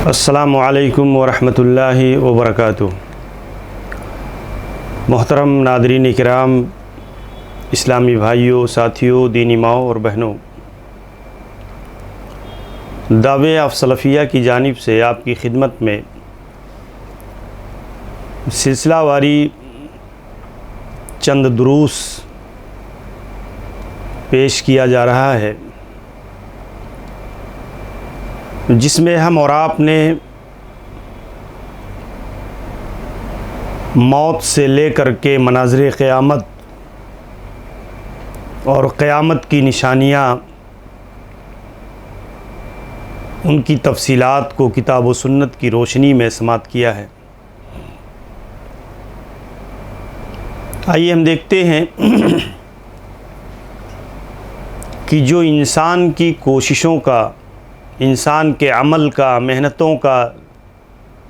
अस्सलामु अलैकुम वरहमतुल्लाहि वबरकातुहू। मोहतरम नादरीन किराम, इस्लामी भाइयों, साथियों, दीनी माओ और बहनों, दावे ऑफ सलफ़िया की जानिब से आपकी खिदमत में सिलसिलावारी चंद दुरूस पेश किया जा रहा है, जिसमें हम और आपने मौत से लेकर के मनाज़िर क़यामत और क़यामत की निशानियाँ, उनकी तफ़सीलात को किताब व सुन्नत की रोशनी में समात किया है। आइए हम देखते हैं कि जो इंसान की कोशिशों का, इंसान के अमल का, मेहनतों का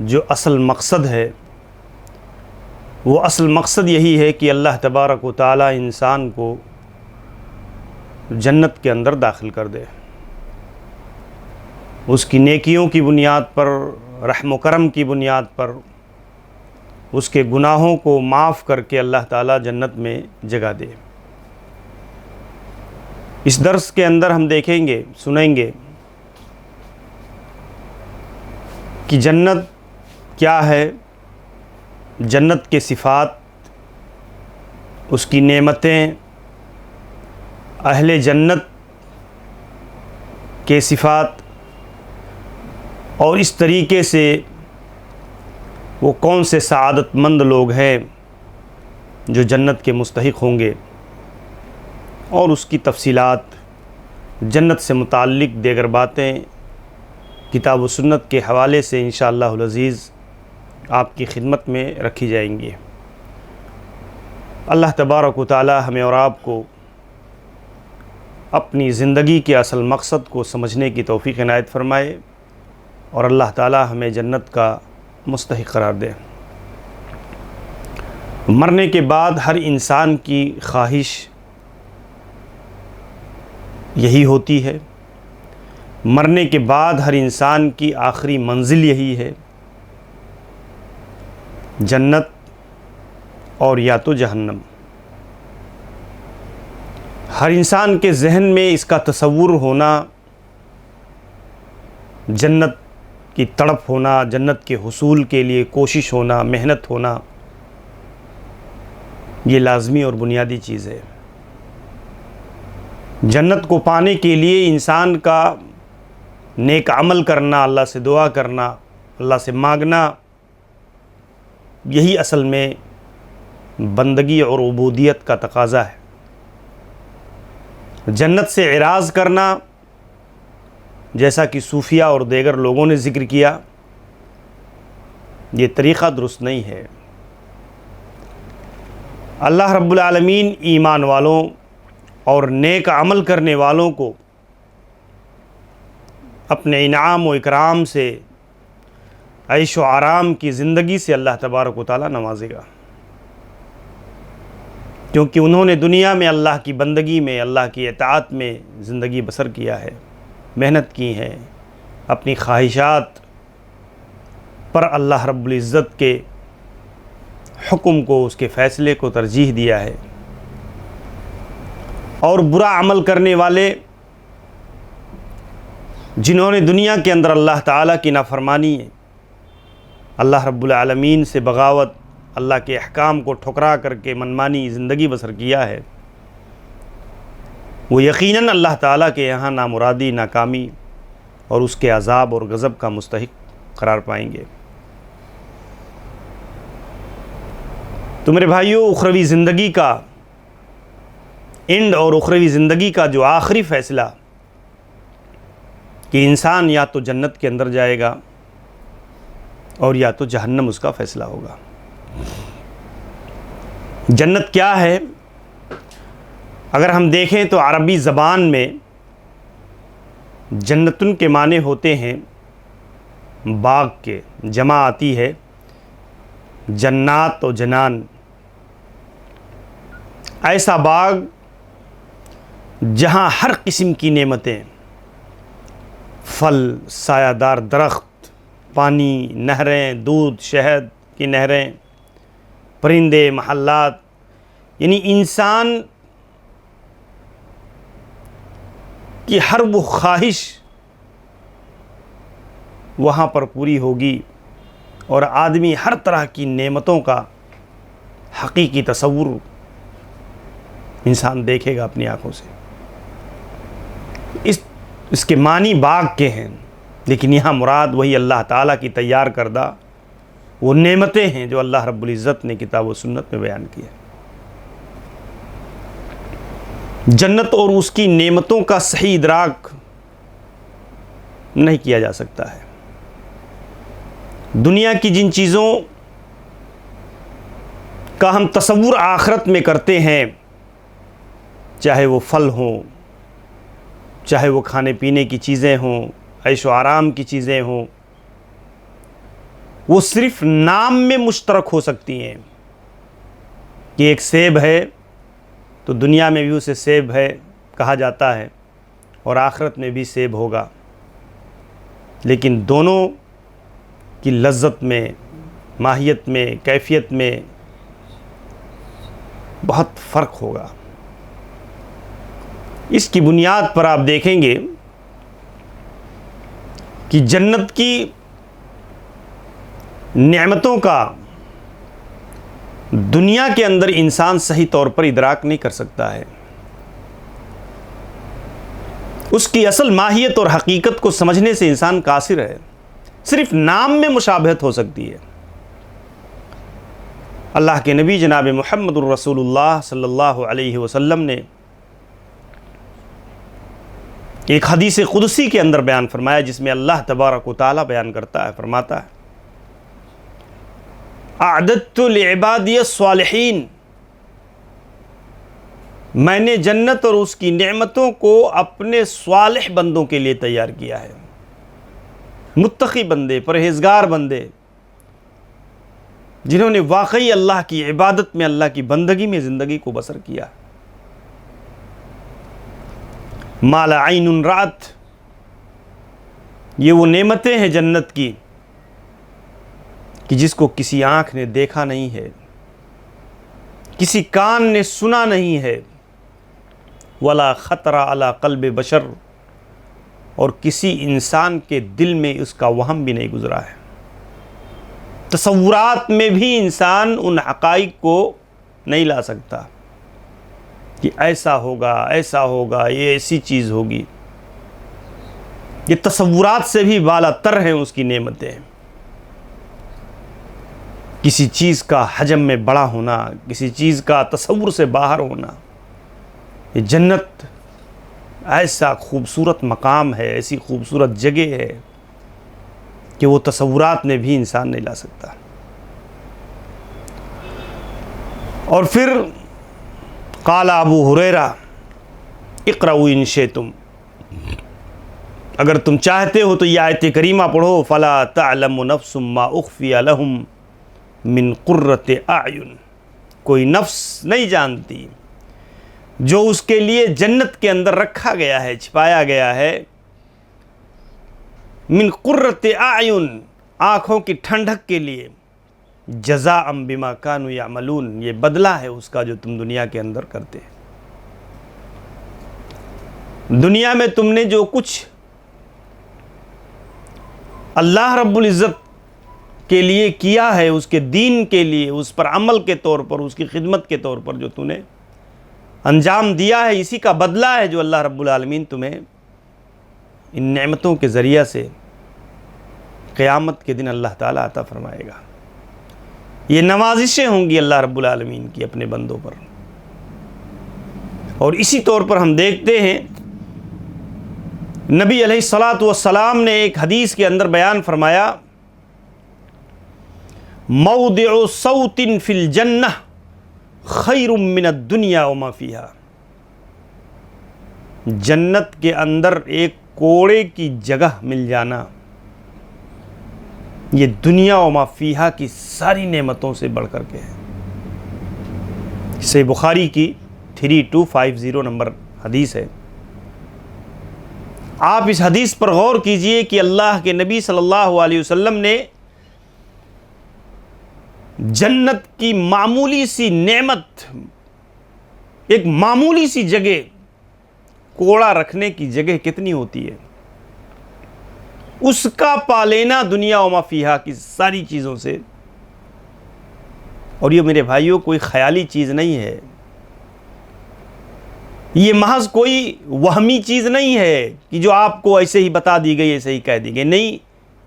जो असल मकसद है, वो असल मकसद यही है कि अल्लाह तबारक व तआला इंसान को जन्नत के अंदर दाखिल कर दे। उसकी नेकियों की बुनियाद पर, रहम व करम की बुनियाद पर उसके गुनाहों को माफ़ करके अल्लाह ताला जन्नत में जगह दे। इस दर्स के अंदर हम देखेंगे, सुनेंगे कि जन्नत क्या है, जन्नत के सिफ़ात, उसकी नेमतें, अहले जन्नत के सिफ़ात, और इस तरीके से वो कौन से सआदतमंद लोग हैं जो जन्नत के मुस्तहिक़ होंगे, और उसकी तफ़सीलात, जन्नत से मुताल्लिक़ दीगर बातें किताब व सुन्नत के हवाले से इंशाअल्लाहुल अज़ीज़ आपकी खिदमत में रखी जाएंगी। अल्लाह तबारक व तआला हमें और आपको अपनी ज़िंदगी के असल मकसद को समझने की तौफ़ीक़ इनायत फ़रमाए और अल्लाह ताला हमें जन्नत का मुस्तहिक़ करार दे। मरने के बाद हर इंसान की ख्वाहिश यही होती है, मरने के बाद हर इंसान की आखिरी मंजिल यही है, जन्नत और या तो जहन्नम। हर इंसान के जहन में इसका तसव्वुर होना, जन्नत की तड़प होना, जन्नत के हुसूल के लिए कोशिश होना, मेहनत होना, ये लाज़मी और बुनियादी चीज़ है। जन्नत को पाने के लिए इंसान का नेक अमल करना, अल्लाह से दुआ करना, अल्लाह से मांगना, यही असल में बंदगी और उबूदियत का तकाज़ा है। जन्नत से इराज़ करना, जैसा कि सूफिया और दीगर लोगों ने ज़िक्र किया, ये तरीक़ा दुरुस्त नहीं है। अल्लाह रब्बुल आलमीन ईमान वालों और नेक अमल करने वालों को अपने इनाम व इकराम से, ऐश व आराम की ज़िंदगी से अल्लाह तबारक व तआला नवाजेगा, क्योंकि उन्होंने दुनिया में अल्लाह की बंदगी में, अल्लाह की इताअत में ज़िंदगी बसर किया है, मेहनत की है, अपनी ख्वाहिशात पर अल्लाह रब्बुल इज़्ज़त के हुक्म को, उसके फ़ैसले को तरजीह दिया है। और बुरा अमल करने वाले, जिन्होंने दुनिया के अंदर अल्लाह ताला की नाफरमानी, अल्लाह रब्बुल आलमीन से बगावत, अल्लाह के अहकाम को ठुकरा करके मनमानी ज़िंदगी बसर किया है, वो यकीनन अल्लाह ताला के यहाँ नामुरादी, नाकामी और उसके अज़ाब और गज़ब का मुस्तहिक़ करार पाएंगे। तो मेरे भाइयों, उखरवी ज़िंदगी का एंड और उखरवी ज़िंदगी का जो आखिरी फ़ैसला कि इंसान या तो जन्नत के अंदर जाएगा और या तो जहन्नम उसका फ़ैसला होगा। जन्नत क्या है? अगर हम देखें तो अरबी ज़बान में जन्नतुन के माने होते हैं बाग के, जमा आती है जन्नात और जनान। ऐसा बाग जहाँ हर किस्म की नेमतें, फल, सायादार दरख्त, पानी, नहरें, दूध, शहद की नहरें, परिंदे, महल्लात, यानी इंसान की हर वो ख्वाहिश वहाँ पर पूरी होगी और आदमी हर तरह की नेमतों का हकीकी तसव्वुर इंसान देखेगा अपनी आँखों से। इसके मानी बाग के हैं, लेकिन यहाँ मुराद वही अल्लाह ताला की तैयार करदा वो नेमतें हैं जो अल्लाह रब्बुल इज़्ज़त ने किताब व सुन्नत में बयान किया। जन्नत और उसकी नेमतों का सही इदराक नहीं किया जा सकता है। दुनिया की जिन चीज़ों का हम तसव्वुर आखिरत में करते हैं, चाहे वो फल हों, चाहे वो खाने पीने की चीज़ें हों, ऐशो आराम की चीज़ें हों, वो सिर्फ नाम में मुश्तरक हो सकती हैं कि एक सेब है तो दुनिया में भी उसे सेब है कहा जाता है और आखिरत में भी सेब होगा, लेकिन दोनों की लज्जत में, माहियत में, कैफियत में बहुत फ़र्क होगा। इसकी बुनियाद पर आप देखेंगे कि जन्नत की नेमतों का दुनिया के अंदर इंसान सही तौर पर इदराक नहीं कर सकता है। उसकी असल माहियत और हकीकत को समझने से इंसान कासिर है, सिर्फ नाम में मुशाबहत हो सकती है। अल्लाह के नबी जनाब मुहम्मदुर रसूलुल्लाह सल्लल्लाहु अलैहि वसल्लम ने एक हदीस कुदसी के अंदर बयान फरमाया, जिसमें अल्लाह तबारक व तआला बयान करता है, फरमाता है, अअदद्तु लिइबादिय स्वालिहीन, मैंने जन्नत और उसकी नेमतों को अपने स्वालिह बंदों के लिए तैयार किया है। मुत्तकी बंदे, परहेजगार बंदे, जिन्होंने वाकई अल्लाह की इबादत में, अल्लाह की बंदगी में ज़िंदगी को बसर किया। माला आइनुन रात, ये वो नेमतें हैं जन्नत की कि जिसको किसी आँख ने देखा नहीं है, किसी कान ने सुना नहीं है, वला ख़तरा अला क़ल्ब बशर, और किसी इंसान के दिल में उसका वहम भी नहीं गुज़रा है। तसव्वुरात में भी इंसान उन हक़ाइक़ को नहीं ला सकता कि ऐसा होगा, ये ऐसी चीज़ होगी। ये तसव्वुरात से भी बालातर हैं उसकी नेमतें। किसी चीज़ का हजम में बड़ा होना, किसी चीज़ का तसव्वुर से बाहर होना। ये जन्नत ऐसा खूबसूरत मकाम है, ऐसी खूबसूरत जगह है कि वो तसव्वुरात में भी इंसान नहीं ला सकता। और फिर काला अबू हुरैरा इक़राऊ इन शिअ्तुम, अगर तुम चाहते हो तो ये आयत करीमा पढ़ो, फ़ला तअलमु नफ्सुम मा उख़फ़िय लहुम मिन क़ुर्रति अयुन, कोई नफ्स नहीं जानती जो उसके लिए जन्नत के अंदर रखा गया है, छिपाया गया है, मिन क़ुर्रति अयुन, आँखों की ठंडक के लिए, जज़ाअम बिमा कानू यामलून, ये बदला है उसका जो तुम दुनिया के अंदर करते हैं। दुनिया में तुमने जो कुछ अल्लाह रब्बुल इज़्ज़त के लिए किया है, उसके दीन के लिए, उस पर अमल के तौर पर, उसकी खिदमत के तौर पर जो तूने अंजाम दिया है, इसी का बदला है जो अल्लाह रब्बुल आलमीन तुम्हें इन नेमतों के ज़रिया से क़यामत के दिन अल्लाह ताला अता फ़रमाएगा। ये नवाजिशें होंगी अल्लाह रब्बुल आलमीन की अपने बंदों पर। और इसी तौर पर हम देखते हैं नबी अलैहिस्सलातु वस्सलाम ने एक हदीस के अंदर बयान फरमाया, मौदिउ सौतिन फिल जन्नह खैरुम मिनद दुनिया व मा फीहा, जन्नत के अंदर एक कोड़े की जगह मिल जाना, ये दुनिया व मा फीहा की सारी नेमतों से बढ़ कर के है। सही बुखारी की 3250 नंबर हदीस है। आप इस हदीस पर गौर कीजिए कि अल्लाह के नबी सल्लल्लाहु अलैहि वसल्लम ने जन्नत की मामूली सी नेमत, एक मामूली सी जगह, कोड़ा रखने की जगह कितनी होती है, उसका पालेना दुनिया व मा फीहा की सारी चीज़ों से। और ये मेरे भाइयों कोई ख्याली चीज़ नहीं है, ये महज कोई वहमी चीज़ नहीं है कि जो आपको ऐसे ही बता दी गई, ऐसे ही कह दी गई। नहीं,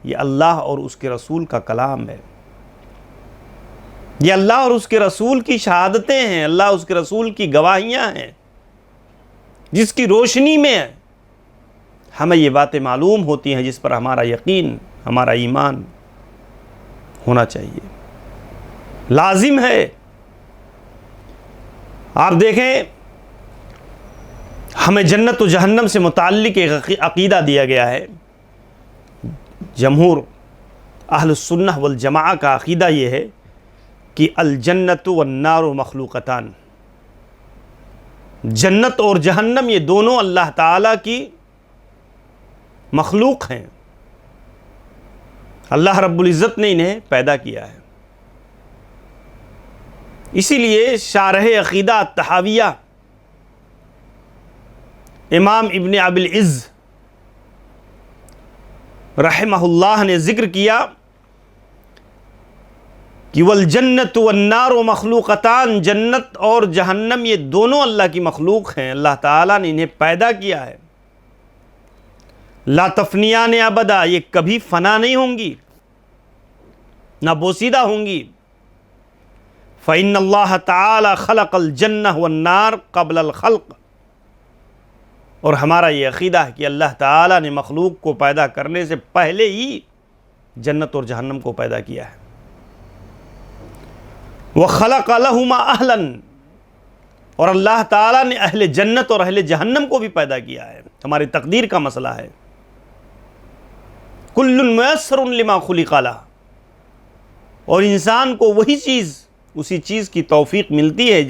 ये अल्लाह और उसके रसूल का कलाम है, ये अल्लाह और उसके रसूल की शहादतें हैं, अल्लाह उसके रसूल की गवाहियाँ हैं, जिसकी रोशनी में हमें ये बातें मालूम होती हैं, जिस पर हमारा यकीन, हमारा ईमान होना चाहिए, लाजिम है। आप देखें, हमें जन्नत व जहन्नम से मुताल्लिक एक अक़ीदा दिया गया है। जमहूर अहलुस सुन्नह वल जमाआ का अक़ीदा ये है कि अल जन्नत वन नार मखलूक़तान, जन्नत और जहन्नम ये दोनों अल्लाह ताला की मखलूक हैं, अल्लाह रब्बुल इज़्ज़त ने इन्हें पैदा किया है। इसीलिए शारह अक़ीदा तहाविया इमाम इब्न अबिल इज़्ज़ रहमहुल्लाह ने ज़िक्र किया कि वल जन्नत वन नार मखलूक़तान, जन्नत और जहन्नम ये दोनों अल्लाह की मखलूक हैं, अल्लाह ताला ने इन्हें पैदा किया है। ला तफनियान अबदा, ये कभी फना नहीं होंगी, ना बोसीदा होंगी। फ़इन्नल्लाह ताला खलक़ल जन्नह वन नार क़ब्लल खल्क़, और हमारा ये अक़ीदा है कि अल्लाह ताला ने मखलूक को पैदा करने से पहले ही जन्नत और जहन्नम को पैदा किया है। व खलक़ लहुमा अहलन, और अल्लाह ताला ने अहले जन्नत और अहले जहन्नम को भी पैदा किया है। हमारी तकदीर का मसला है। कुल्लुन मुयस्सरुन लिमा खुलिक़ लह, और इंसान को वही चीज़, उसी चीज़ की तौफ़ीक़ मिलती है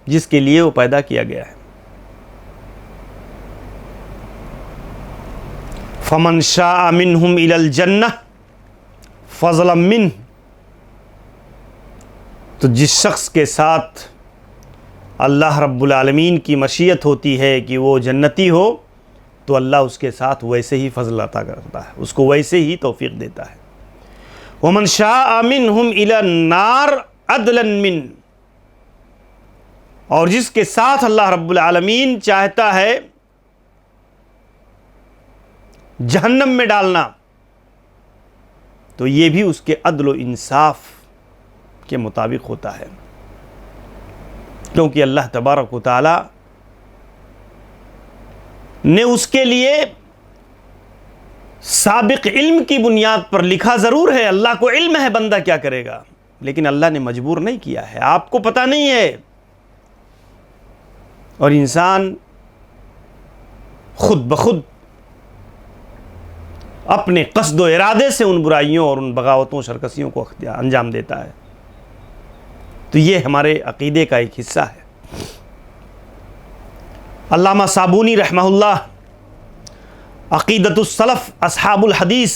जिसके लिए वो पैदा किया गया है। फ़मन शाअ मिनहुम इलल जन्नह फ़ज़लन मिन्ह, तो जिस शख्स के साथ अल्लाह रब्बुल आलमीन की मशीयत होती है कि वो जन्नती हो, तो अल्लाह उसके साथ वैसे ही फ़ज़ल अता करता है, उसको वैसे ही तौफ़ीक़ देता है। वमन शाअ मिनहुम इलन नार अदलन मिन, और जिसके साथ अल्लाह रब्बुल आलमीन चाहता है जहन्नम में डालना, तो ये भी उसके अदल व इंसाफ के मुताबिक होता है, क्योंकि अल्लाह तबारक व तआला ने उसके लिए साबिक इल्म की बुनियाद पर लिखा। ज़रूर है, अल्लाह को इल्म है बंदा क्या करेगा, लेकिन अल्लाह ने मजबूर नहीं किया है, आपको पता नहीं है। और इंसान खुद ब खुद अपने क़स्द व इरादे से उन बुराइयों और उन बगावतों, शरकसियों को अंजाम देता है। तो ये हमारे अक़ीदे का एक हिस्सा है। अल्लामा साबूनी रहमहुल्लाह अक़ीदतुस सलफ़ अस्हाबुल हदीस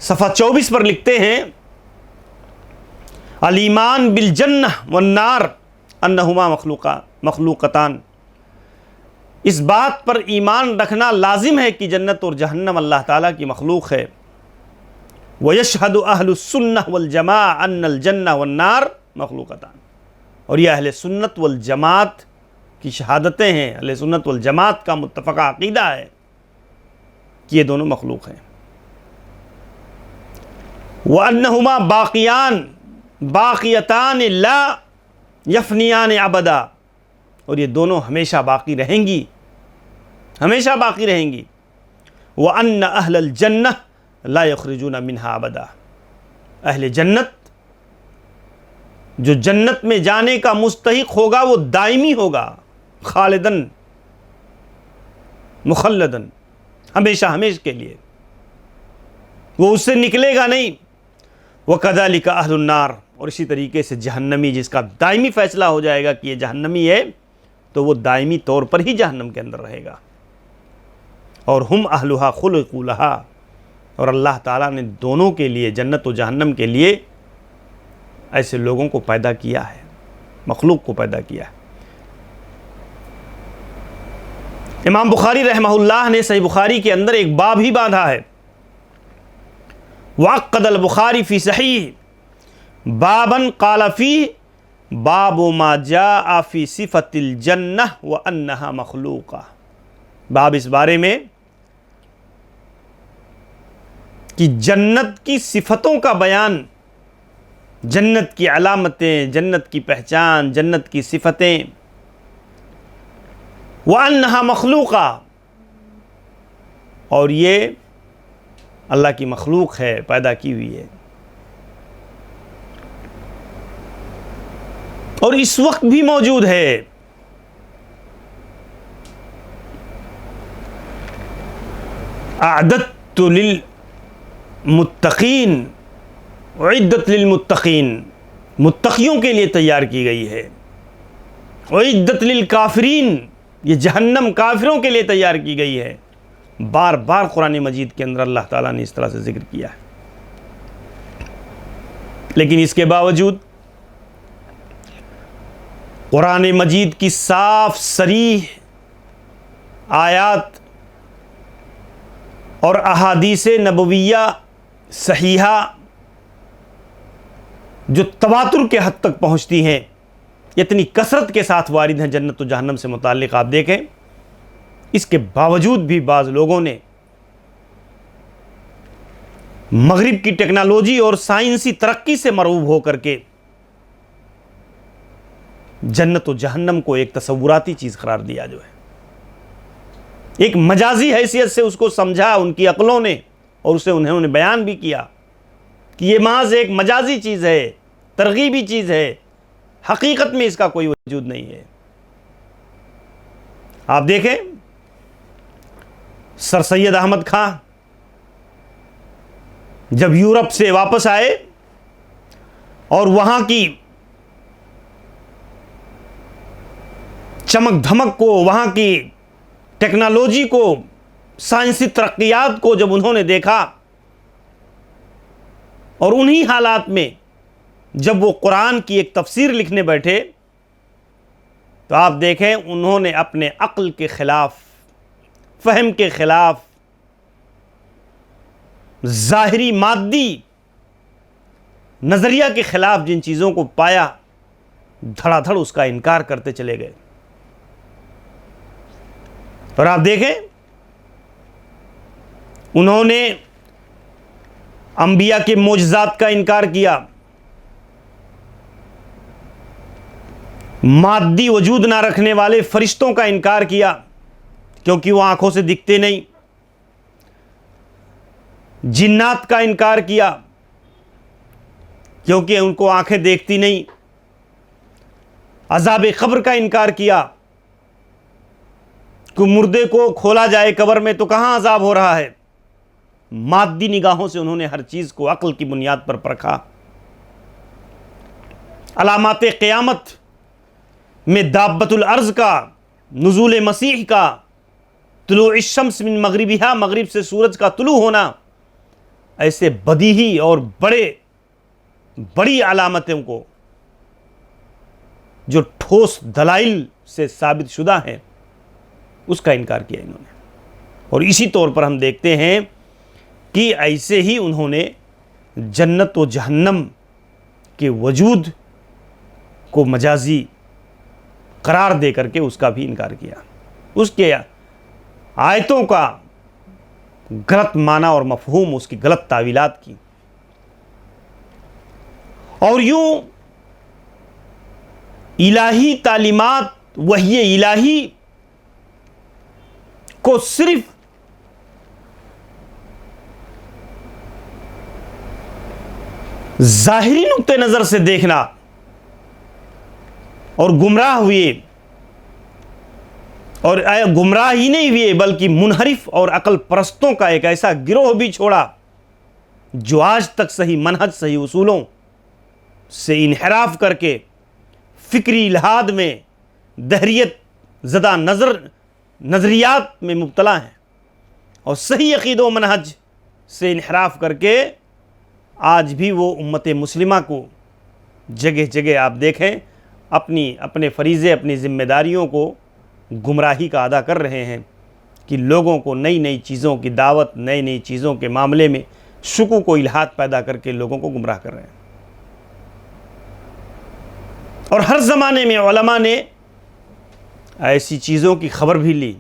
सफ़ा 24 पर लिखते हैं, अल ईमान बिल जन्नह वन नार अन्नहुमा मखलूक़तान, इस बात पर ईमान रखना लाजिम है कि जन्नत और जहन्नम अल्लाह ताला की मखलूक है। व यशहदु अहलुस सुन्नह वल जमाअ अन्नल जन्नह वन नार मखलूक़तान, और यह अहले सुन्नत वल जमात की शहादतें हैं, अहले सुन्नत वल जमात का मुत्तफ़क़ा अक़ीदा है कि ये दोनों मखलूक हैं। व अन्नहुमा बाक़ियान बाक़ियतान ला यफ़नियान अबदा, और ये दोनों हमेशा बाकी रहेंगी, हमेशा बाकी रहेंगी। व अन्न अहलल जन्नह ला यख़रुजून मिन्हा अबदा, अहले जन्नत जो जन्नत में जाने का मुस्तहिक होगा वो दायमी होगा, खालिदन मुखल्लदन, हमेशा हमेशा के लिए, वो उससे निकलेगा नहीं। व कज़ालिका अहलुन नार, और इसी तरीके से जहन्नमी जिसका दायमी फ़ैसला हो जाएगा कि ये जहन्नमी है, तो वो दायमी तौर पर ही जहन्नम के अंदर रहेगा। और हुम अहलुहा खुलक़ू लहा, और अल्लाह ताला ने दोनों के लिए, जन्नत और जहन्नम के लिए, ऐसे लोगों को पैदा किया है, मखलूक को पैदा किया है। इमाम बुखारी रहमहुल्लाह ने सही बुखारी के अंदर एक बाब ही बांधा है, वक़्क़दल बुखारी फ़ी सहीह बाबन क़ाल फ़ीह बाबु मा जाअ फ़ी सिफ़तिल जन्नह व अन्नहा मख़लूक़ा। बाब इस बारे में कि जन्नत की सिफ़तों का बयान, जन्नत की अलामतें, जन्नत की पहचान, जन्नत की सिफ़तें, व अन्नहा मख़लूक़ा, और ये अल्लाह की मखलूक है, पैदा की हुई है। और इस वक्त भी मौजूद है। अअदत्तु लिल मुत्तकीन उइद्दत लिल मुत्तकीन, मुत्तकियों के लिए तैयार की गई है। उइद्दत लिल काफिरीन, ये जहन्नम काफिरों के लिए तैयार की गई है। बार बार कुरान मजीद के अंदर अल्लाह ताला ने इस तरह से जिक्र किया है। लेकिन इसके बावजूद कुरान मजीद की साफ सरीह आयात और अहादीस नबविया सहीहा जो तवातुर के हद तक पहुंचती हैं, इतनी कसरत के साथ वारिद हैं जन्नत और जहन्नम से मुताल्लिक़, आप देखें, इसके बावजूद भी बाज़ लोगों ने मगरिब की टेक्नोलॉजी और साइंसी तरक्की से मरऊब होकर के जन्नत और जहन्नम को एक तसव्वुराती चीज़ करार दिया, जो है एक मजाजी हैसियत से उसको समझा उनकी अक्लों ने, और उसे उन्होंने बयान भी किया कि ये महज एक मजाजी चीज़ है, तरगीबी चीज़ है, हकीकत में इसका कोई वजूद नहीं है। आप देखें, सर सैयद अहमद खां जब यूरोप से वापस आए और वहां की चमक धमक को, वहां की टेक्नोलॉजी को, साइंसी तरक्कियात को जब उन्होंने देखा, और उन्हीं हालात में जब वो कुरान की एक तफसीर लिखने बैठे, तो आप देखें उन्होंने अपने अक्ल के खिलाफ, फहम के खिलाफ, ज़ाहिरी मादी नज़रिया के खिलाफ जिन चीज़ों को पाया, धड़ाधड़ उसका इनकार करते चले गए। और आप देखें उन्होंने अंबिया के मोजज़ात का इनकार किया, मादी वजूद ना रखने वाले फरिश्तों का इनकार किया क्योंकि वो आंखों से दिखते नहीं, जिन्नात का इनकार किया क्योंकि उनको आंखें देखती नहीं, अज़ाब क़ब्र का इनकार किया कि मुर्दे को खोला जाए कब्र में तो कहाँ अज़ाब हो रहा है। मादी निगाहों से उन्होंने हर चीज़ को अक्ल की बुनियाद पर परखा। अलामात क़यामत में दाब्बतुल अर्ज़ का, नुज़ूल मसीह का, तुलूउ शम्स मिन मग़रिबिहा, मग़रिब से सूरज का तुलू होना, ऐसे बदीही और बड़ी अलामतों को जो ठोस दलाइल से साबित शुदा हैं, उसका इनकार किया इन्होंने। और इसी तौर पर हम देखते हैं कि ऐसे ही उन्होंने जन्नत व जहन्नम के वजूद को मजाजी करार दे करके उसका भी इनकार किया, उसके आयतों का गलत माना और मफहूम, उसकी गलत तावीलात की। और यूं इलाही तालीमात, वही इलाही को सिर्फ ज़ाहिरी नुक्ते नज़र से देखना और गुमराह हुए, और गुमराह ही नहीं हुए बल्कि मुनहरिफ और अकल परस्तों का एक ऐसा गिरोह भी छोड़ा जो आज तक सही मनहज, सही उसूलों से इनहराफ करके फिक्री इल्हाद में, दहरियत ज़दा नज़रियात में मुब्तला हैं और सही अक़ीदा व मनहज से इन्हिराफ करके आज भी वो उम्मत मुस्लिमा को जगह जगह आप देखें अपने फ़रीज़े, अपनी ज़िम्मेदारियों को गुमराही का अदा कर रहे हैं कि लोगों को नई नई चीज़ों की दावत, नई नई चीज़ों के मामले में शुकूक को इल्हाद पैदा करके लोगों को गुमराह कर रहे हैं। और हर ज़माने में उलमा ने ऐसी चीज़ों की ख़बर भी ली,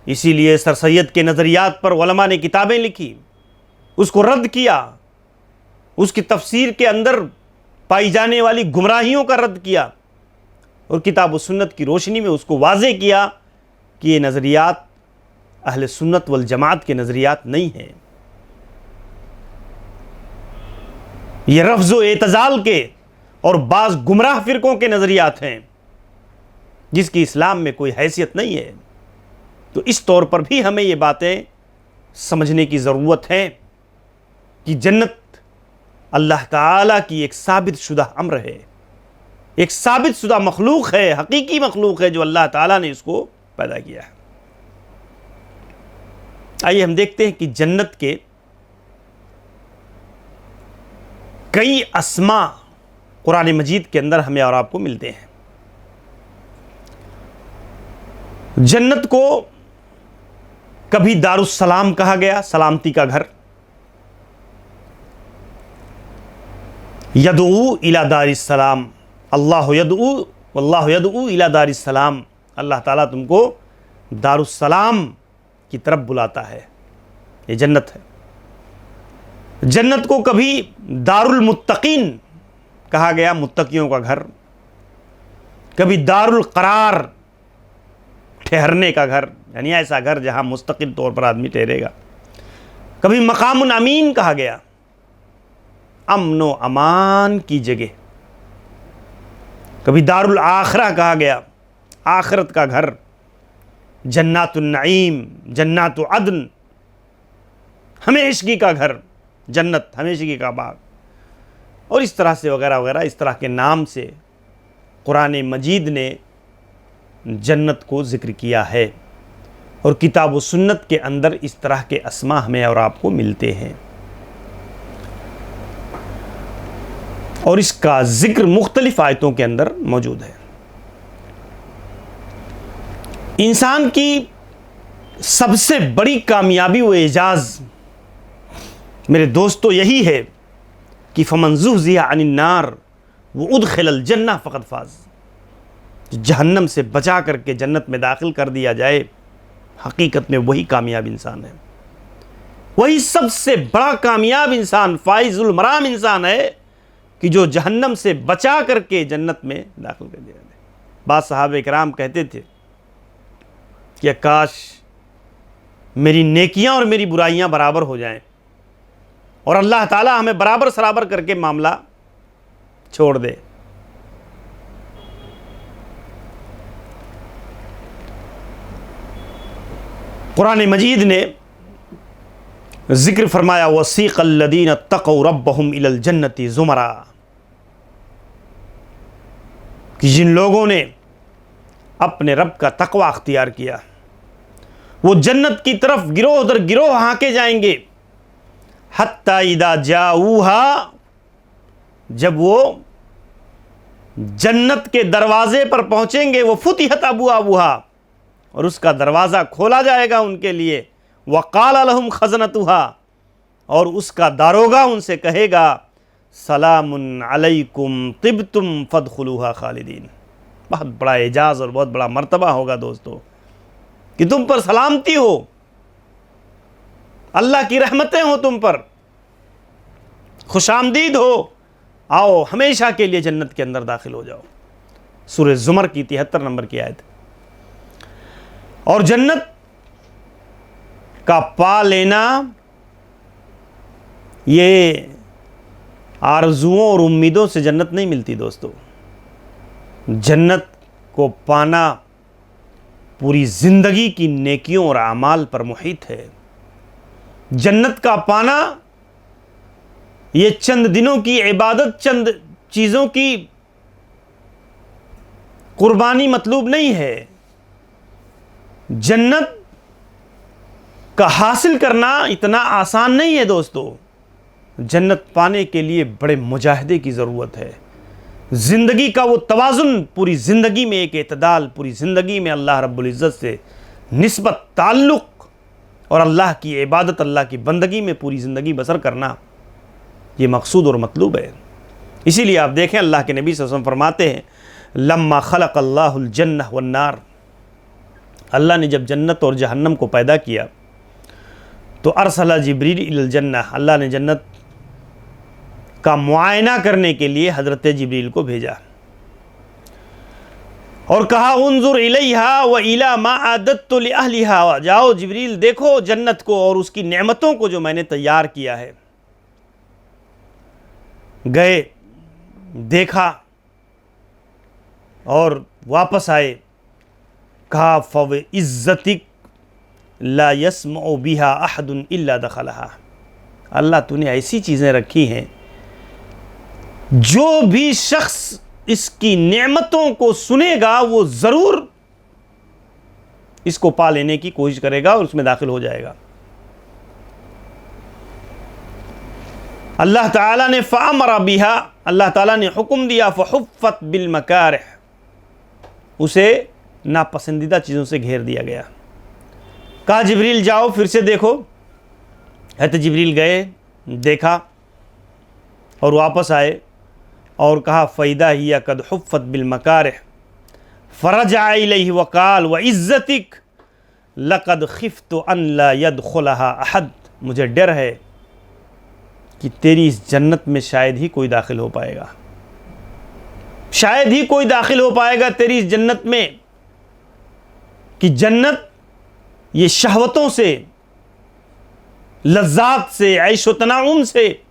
इसीलिए सर सैयद के नज़रियात पर उलमा ने किताबें लिखी, उसको रद्द किया, उसकी तफसीर के अंदर पाई जाने वाली गुमराहियों का रद्द किया और किताब व सुन्नत की रोशनी में उसको वाज़े किया कि ये नज़रियात अहले सुन्नत वल जमात के नज़रियात नहीं हैं, ये रफ्ज़ व एतज़ाल के और बाज़ गुमराह फ़िरक़ों के नज़रियात हैं जिसकी इस्लाम में कोई हैसियत नहीं है। तो इस तौर पर भी हमें ये बातें समझने की ज़रूरत है कि जन्नत अल्लाह ताला की एक साबित शुदा अम्र है, एक साबित शुदा मखलूक है, हकीकी मखलूक है जो अल्लाह ताला ने इसको पैदा किया है। आइए हम देखते हैं कि जन्नत के कई अस्मा कुरान मजीद के अंदर हमें और आपको मिलते हैं। जन्नत को कभी दारुस्सलाम कहा गया, सलामती का घर, यदऊ इला दारिस्सलाम, अल्लाह यदऊ वल्लाहु यदऊ इला दारिस्सलाम, अल्लाह ताला तुमको दारुस्सलाम की तरफ बुलाता है, ये जन्नत है। जन्नत को कभी दारुल मुत्तकीन कहा गया, मुत्तकियों का घर, कभी दारुल करार, ठहरने का घर, यानी ऐसा घर जहां मुस्तकिल तौर पर आदमी ठहरेगा, कभी मकामुन अमीन कहा गया, अमन व अमान की जगह, कभी दारुल आखरा कहा गया, आखरत का घर, जन्नातुन नईम, जन्नातु अदन, हमेशगी का घर, जन्नत, हमेशगी का बाग, और इस तरह से वगैरह वगैरह, इस तरह के नाम से कुरान मजीद ने जन्नत को ज़िक्र किया है और किताब व सुन्नत के अंदर इस तरह के अस्मा हमें और आपको मिलते हैं। और इसका ज़िक्र मुख्तलिफ आयतों के अंदर मौजूद है। इंसान की सबसे बड़ी कामयाबी व एजाज़ मेरे दोस्तों यही है कि फमन ज़ुहज़िहा अनिन नार व उदखिलल जन्नह फ़क़द फ़ाज़, जहन्नम से बचा करके जन्नत में दाखिल कर दिया जाए, हकीकत में वही कामयाब इंसान है, वही सबसे बड़ा कामयाब इंसान, फ़ाइज़ुल मराम इंसान है कि जो जहन्नम से बचा करके जन्नत में दाखिल कर दिया जाए। बाद सहाबे किराम कहते थे कि काश मेरी नेकियां और मेरी बुराइयां बराबर हो जाएं और अल्लाह ताला हमें बराबर सराबर करके मामला छोड़ दे। कुरान मजीद ने ज़िक्र फरमाया, वसीक़ल लदीन तक़ौ रब्बहुम इलल जन्नति ज़ुमरा, कि जिन लोगों ने अपने रब का तक़वा अख्तियार किया वो जन्नत की तरफ गिरोह दर गिरोह हाँके जाएंगे, हत्ता इदा जाऊहा, जब वो जन्नत के दरवाजे पर पहुंचेंगे, वो फुतिहत अबवाबुहा, और उसका दरवाज़ा खोला जाएगा उनके लिए, वक़ाल लहुम खज़नतुहा, और उसका दारोगा उनसे कहेगा सलामुन अलैकुम तिब्तुम फदखुलूहा खालिदीन। बहुत बड़ा एजाज़ और बहुत बड़ा मर्तबा होगा दोस्तों कि तुम पर सलामती हो, अल्लाह की रहमतें हो तुम पर, खुशामदीद हो, आओ हमेशा के लिए जन्नत के अंदर दाखिल हो जाओ। सूरह ज़ुमर की 73 नंबर की आयत। और जन्नत का पा लेना ये आरजुओं और उम्मीदों से जन्नत नहीं मिलती दोस्तों। जन्नत को पाना पूरी ज़िंदगी की नेकियों और आमाल पर मुहित है। जन्नत का पाना ये चंद दिनों की इबादत, चंद चीज़ों की कुर्बानी मतलूब नहीं है। जन्नत का हासिल करना इतना आसान नहीं है दोस्तों। जन्नत पाने के लिए बड़े मुजाहिदे की ज़रूरत है। ज़िंदगी का वो तवाज़ुन, पूरी ज़िंदगी में एक एतदाल, पूरी ज़िंदगी में अल्लाह रब्बुल इज़्ज़त से निस्बत, ताल्लुक़ और अल्लाह की इबादत, अल्लाह की बंदगी में पूरी ज़िंदगी बसर करना, ये मकसूद और मतलूब है। इसीलिए आप देखें अल्लाह के नबी सल्लल्लाहु अलैहि वसल्लम फरमाते हैं, लम्मा खलक़ल्लाहुल जन्नह वन्नार, अल्लाह ने जब जन्नत और जहन्नम को पैदा किया तो अरसला जिब्रील इलल जन्नह, अल्लाह ने जन्नत का मुआयना करने के लिए हज़रत जिब्रील को भेजा और कहा, उन्जुर इलैहा व इला मा आदत्तु लिअहलिहा, जाओ जिब्रील देखो जन्नत को और उसकी नेमतों को जो मैंने तैयार किया है। गए, देखा और वापस आए, कहा फव इज़्ज़तिक ला यस्मउ बिहा अहदुन इल्ला दखलहा, अल्लाह तूने ऐसी चीज़ें रखी हैं जो भी शख्स इसकी नेमतों को सुनेगा वो ज़रूर इसको पा लेने की कोशिश करेगा और उसमें दाखिल हो जाएगा। अल्लाह ताला ने फ़अमरा बिहा, अल्लाह ताला ने हुक्म दिया, फ़हुफ़्फ़त बिल मकारिह, उसे नापसंदीदा चीज़ों से घेर दिया गया। कहा जिब्रील जाओ फिर से देखो, है तो जिब्रील गए, देखा और वापस आए और कहा फ़ैदा हिया कद हुफ़्फ़त बिल मकारिह फ़रजा इलैहि वक़ाल व इज़्ज़तिक लक़द ख़िफ़्तु अन ला यदख़ुलहा अहद, मुझे डर है कि तेरी इस जन्नत में शायद ही कोई दाखिल हो पाएगा, शायद ही कोई दाखिल हो पाएगा तेरी इस जन्नत में, कि जन्नत ये शहवतों से, लज्जात से, ऐशो तनाउम से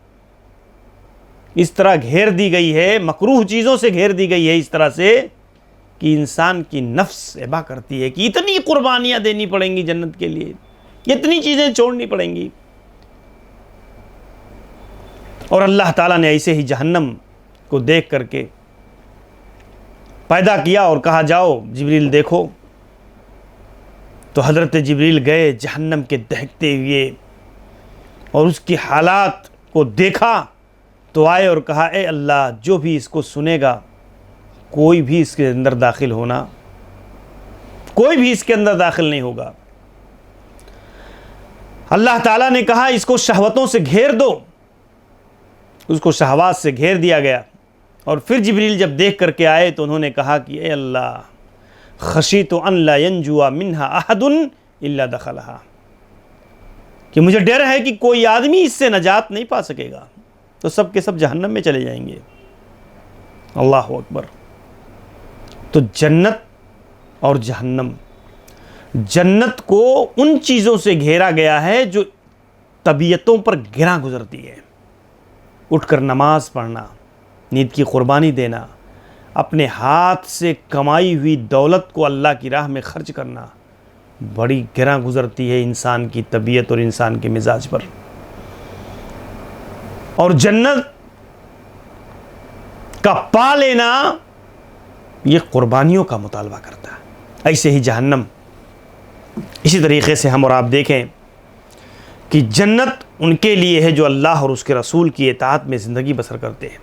इस तरह घेर दी गई है, मकरूह चीज़ों से घेर दी गई है इस तरह से कि इंसान की नफ्स एबा करती है कि इतनी कुर्बानियाँ देनी पड़ेंगी जन्नत के लिए, इतनी चीज़ें छोड़नी पड़ेंगी। और अल्लाह ताला ने ऐसे ही जहन्नम को देख करके पैदा किया और कहा जाओ जिब्रील देखो। तो हज़रत जिब्रील गए जहन्नम के दहकते हुए और उसकी हालात को देखा तो आए और कहा, ए अल्लाह जो भी इसको सुनेगा कोई भी इसके अंदर दाखिल होना, कोई भी इसके अंदर दाखिल नहीं होगा। अल्लाह ताला ने कहा इसको शहवतों से घेर दो, उसको शहवात से घेर दिया गया। और फिर जिब्रील जब देख करके आए तो उन्होंने कहा कि ए अल्लाह खशीतु अन ला यंजुआ मिन्हा अहदुन इल्ला दखलहा, कि मुझे डर है कि कोई आदमी इससे नजात नहीं पा सकेगा, तो सब के सब जहन्नम में चले जाएंगे। अल्लाह अकबर। तो जन्नत और जहन्नम, जन्नत को उन चीज़ों से घेरा गया है जो तबीयतों पर गिरा गुजरती है, उठकर नमाज पढ़ना, नींद की कुर्बानी देना, अपने हाथ से कमाई हुई दौलत को अल्लाह की राह में खर्च करना, बड़ी गिरा गुजरती है इंसान की तबीयत और इंसान के मिजाज पर। और जन्नत का पा लेना ये कुर्बानियों का मुतालबा करता है। ऐसे ही जहन्नम, इसी तरीके से हम और आप देखें कि जन्नत उनके लिए है जो अल्लाह और उसके रसूल की इताअत में ज़िंदगी बसर करते हैं।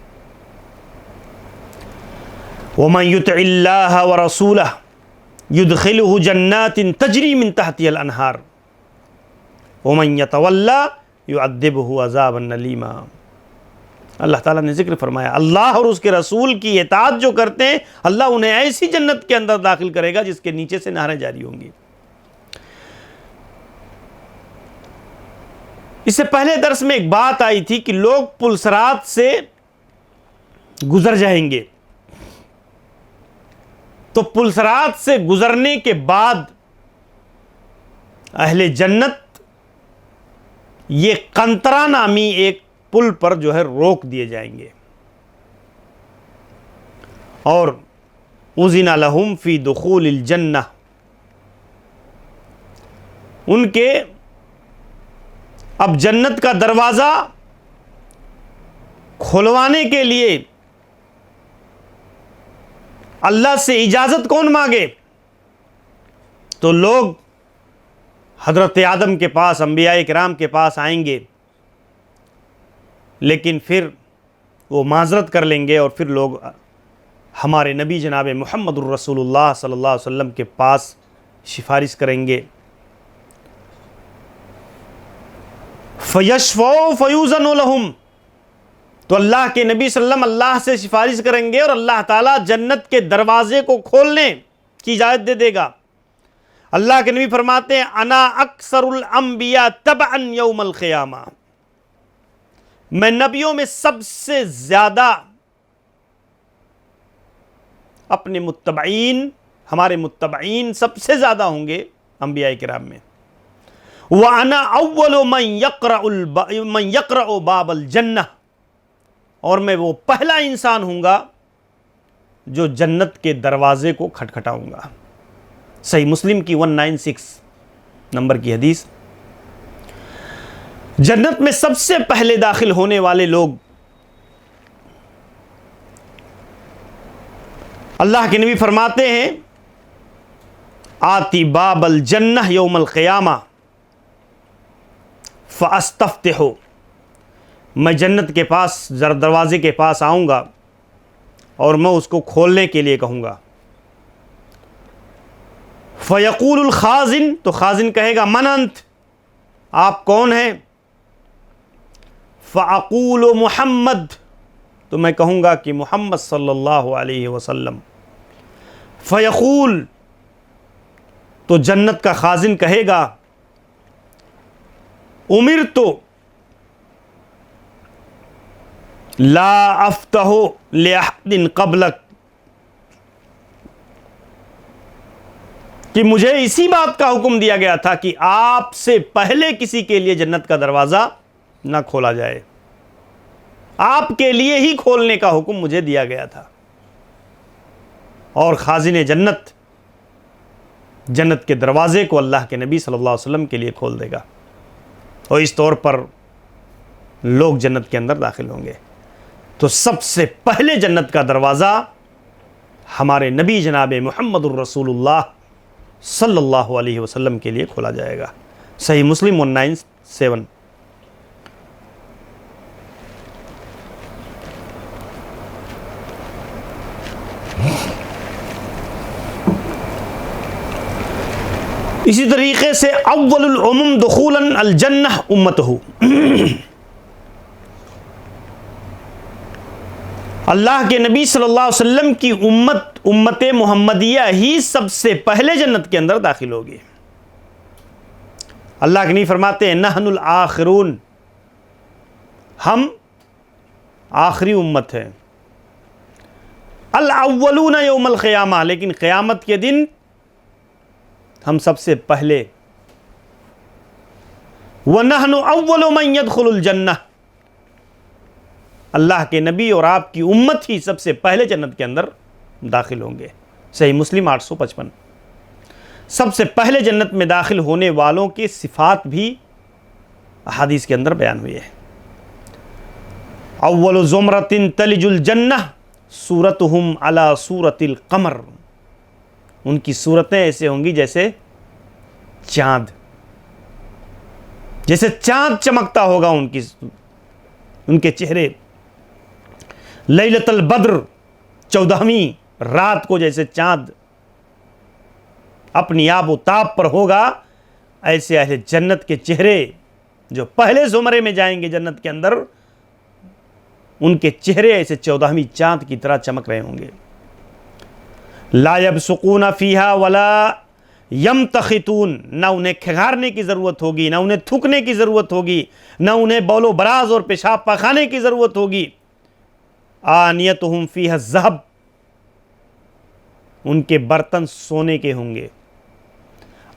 वमन युतिइल्लाह व रसूलह युदखिलहु जन्नातिन तजरी मिन तहतिहल अनहार वमन यतवल्ला युअद्दिबहु अज़ाबन अलीमा। अल्लाह ताला ने जिक्र फरमाया, अल्लाह और उसके रसूल की इताअत जो करते हैं अल्लाह उन्हें ऐसी जन्नत के अंदर दाखिल करेगा जिसके नीचे से नहरें जारी होंगी। इससे पहले दर्स में एक बात आई थी कि लोग पुलसरात से गुजर जाएंगे, तो पुलसरात से गुजरने के बाद अहले जन्नत ये कंतरा नामी एक पुल पर जो है रोक दिए जाएंगे और उज़िना लहुम फी दुखूलिल जन्नह, उनके अब जन्नत का दरवाज़ा खुलवाने के लिए अल्लाह से इजाज़त कौन मांगे? तो लोग हज़रत आदम के पास, अंबिया किराम के पास आएंगे, लेकिन फिर वो माज़रत कर लेंगे और फिर लोग हमारे नबी जनाब मुहम्मदुर रसूलुल्लाह सल्लल्लाहु अलैहि वसल्लम के पास सिफारिश करेंगे। फ़यशफ़ौ फ़यूज़नु लहुम, तो अल्लाह के नबी सल्लम अल्लाह से सिफारिश करेंगे और अल्लाह ताला जन्नत के दरवाज़े को खोलने की इजाज़त दे देगा। अल्लाह के नबी फरमाते हैं, अना अक्सरुल अंबिया तबअन यौमल क़ियामा, मैं नबियों में सबसे ज़्यादा अपने मुत्तबईन, हमारे मुत्तबईन सबसे ज़्यादा होंगे अंबिया किराम में। व अना अव्वलु मन यक़रउ बाबल जन्नह, और मैं वो पहला इंसान हूँगा जो जन्नत के दरवाज़े को खटखटाऊँगा। सही मुस्लिम की 196 नंबर की हदीस। जन्नत में सबसे पहले दाखिल होने वाले लोग अल्लाह के नबी फरमाते हैं, आती बाबल जन्नह यौमल क़ियामा फ़अस्तफ्तिहु, मैं जन्नत के पास दरवाज़े के पास आऊँगा और मैं उसको खोलने के लिए कहूँगा। फ़यक़ूलुल ख़ाज़िन, तो ख़ाज़िन कहेगा मन अंत, आप कौन हैं? फ़अक़ूलु मुहम्मद, तो मैं कहूँगा कि मुहम्मद सल्लल्लाहु अलैहि वसल्लम। फ़यक़ूल, तो जन्नत का ख़ाज़िन कहेगा, उमिरतु ला अफ़्तहु लिअहदिन क़ब्लक, कि मुझे इसी बात का हुक्म दिया गया था कि आपसे पहले किसी के लिए जन्नत का दरवाज़ा ना खोला जाए, आपके लिए ही खोलने का हुक्म मुझे दिया गया था। और ख़ाज़िन जन्नत जन्नत के दरवाज़े को अल्लाह के नबी सल्लल्लाहु अलैहि वसल्लम के लिए खोल देगा और इस तौर पर लोग जन्नत के अंदर दाखिल होंगे। तो सबसे पहले जन्नत का दरवाज़ा हमारे नबी जनाब मुहम्मदुर रसूलुल्लाह सल्लल्लाहु अलैहि वसल्लम के लिए खोला जाएगा। सही मुस्लिम 197। इसी तरीके से अव्वलुल उमम दुखूलन अल जन्नह उम्मतहु, अल्लाह के नबी सल्लल्लाहु अलैहि वसल्लम की उम्मत मुहम्मदिया ही सबसे पहले जन्नत के अंदर दाखिल होगी। अल्लाह के नबी फरमाते हैं, नहनुल आखिरून, हम आखिरी उम्मत हैं। अल अव्वलूना यौमल क़ियामा, लेकिन क़यामत के दिन हम सबसे पहले। व नहनु अव्वलु मन यदखुलुल जन्नह, अल्लाह के नबी और आपकी उम्मत ही सबसे पहले जन्नत के अंदर दाखिल होंगे। सही मुस्लिम 855। सबसे पहले जन्नत में दाखिल होने वालों की सिफ़ात भी हदीस के अंदर बयान हुई है। अव्वलु ज़ुमरतिन तलिजुल जन्नह सूरतुहुम अला सूरतिल क़मर, उनकी सूरतें ऐसे होंगी जैसे चाँद, जैसे चाँद चमकता होगा उनके चेहरे। लैलतुल बद्र, 14वीं रात को जैसे चाँद अपनी आबो ताब पर होगा, ऐसे अहले जन्नत के चेहरे जो पहले ज़ुमरे में जाएंगे जन्नत के अंदर, उनके चेहरे ऐसे 14वीं चाँद की तरह चमक रहे होंगे। ला यबसुकूना फ़ीहा वला यमतखितून, ना उन्हें खंगारने की ज़रूरत होगी, ना उन्हें थूकने की ज़रूरत होगी, ना उन्हें बौलो बराज और पेशाब पाखाने की ज़रूरत होगी। आनियतुहुम फ़ीहा ज़हब, उनके बर्तन सोने के होंगे।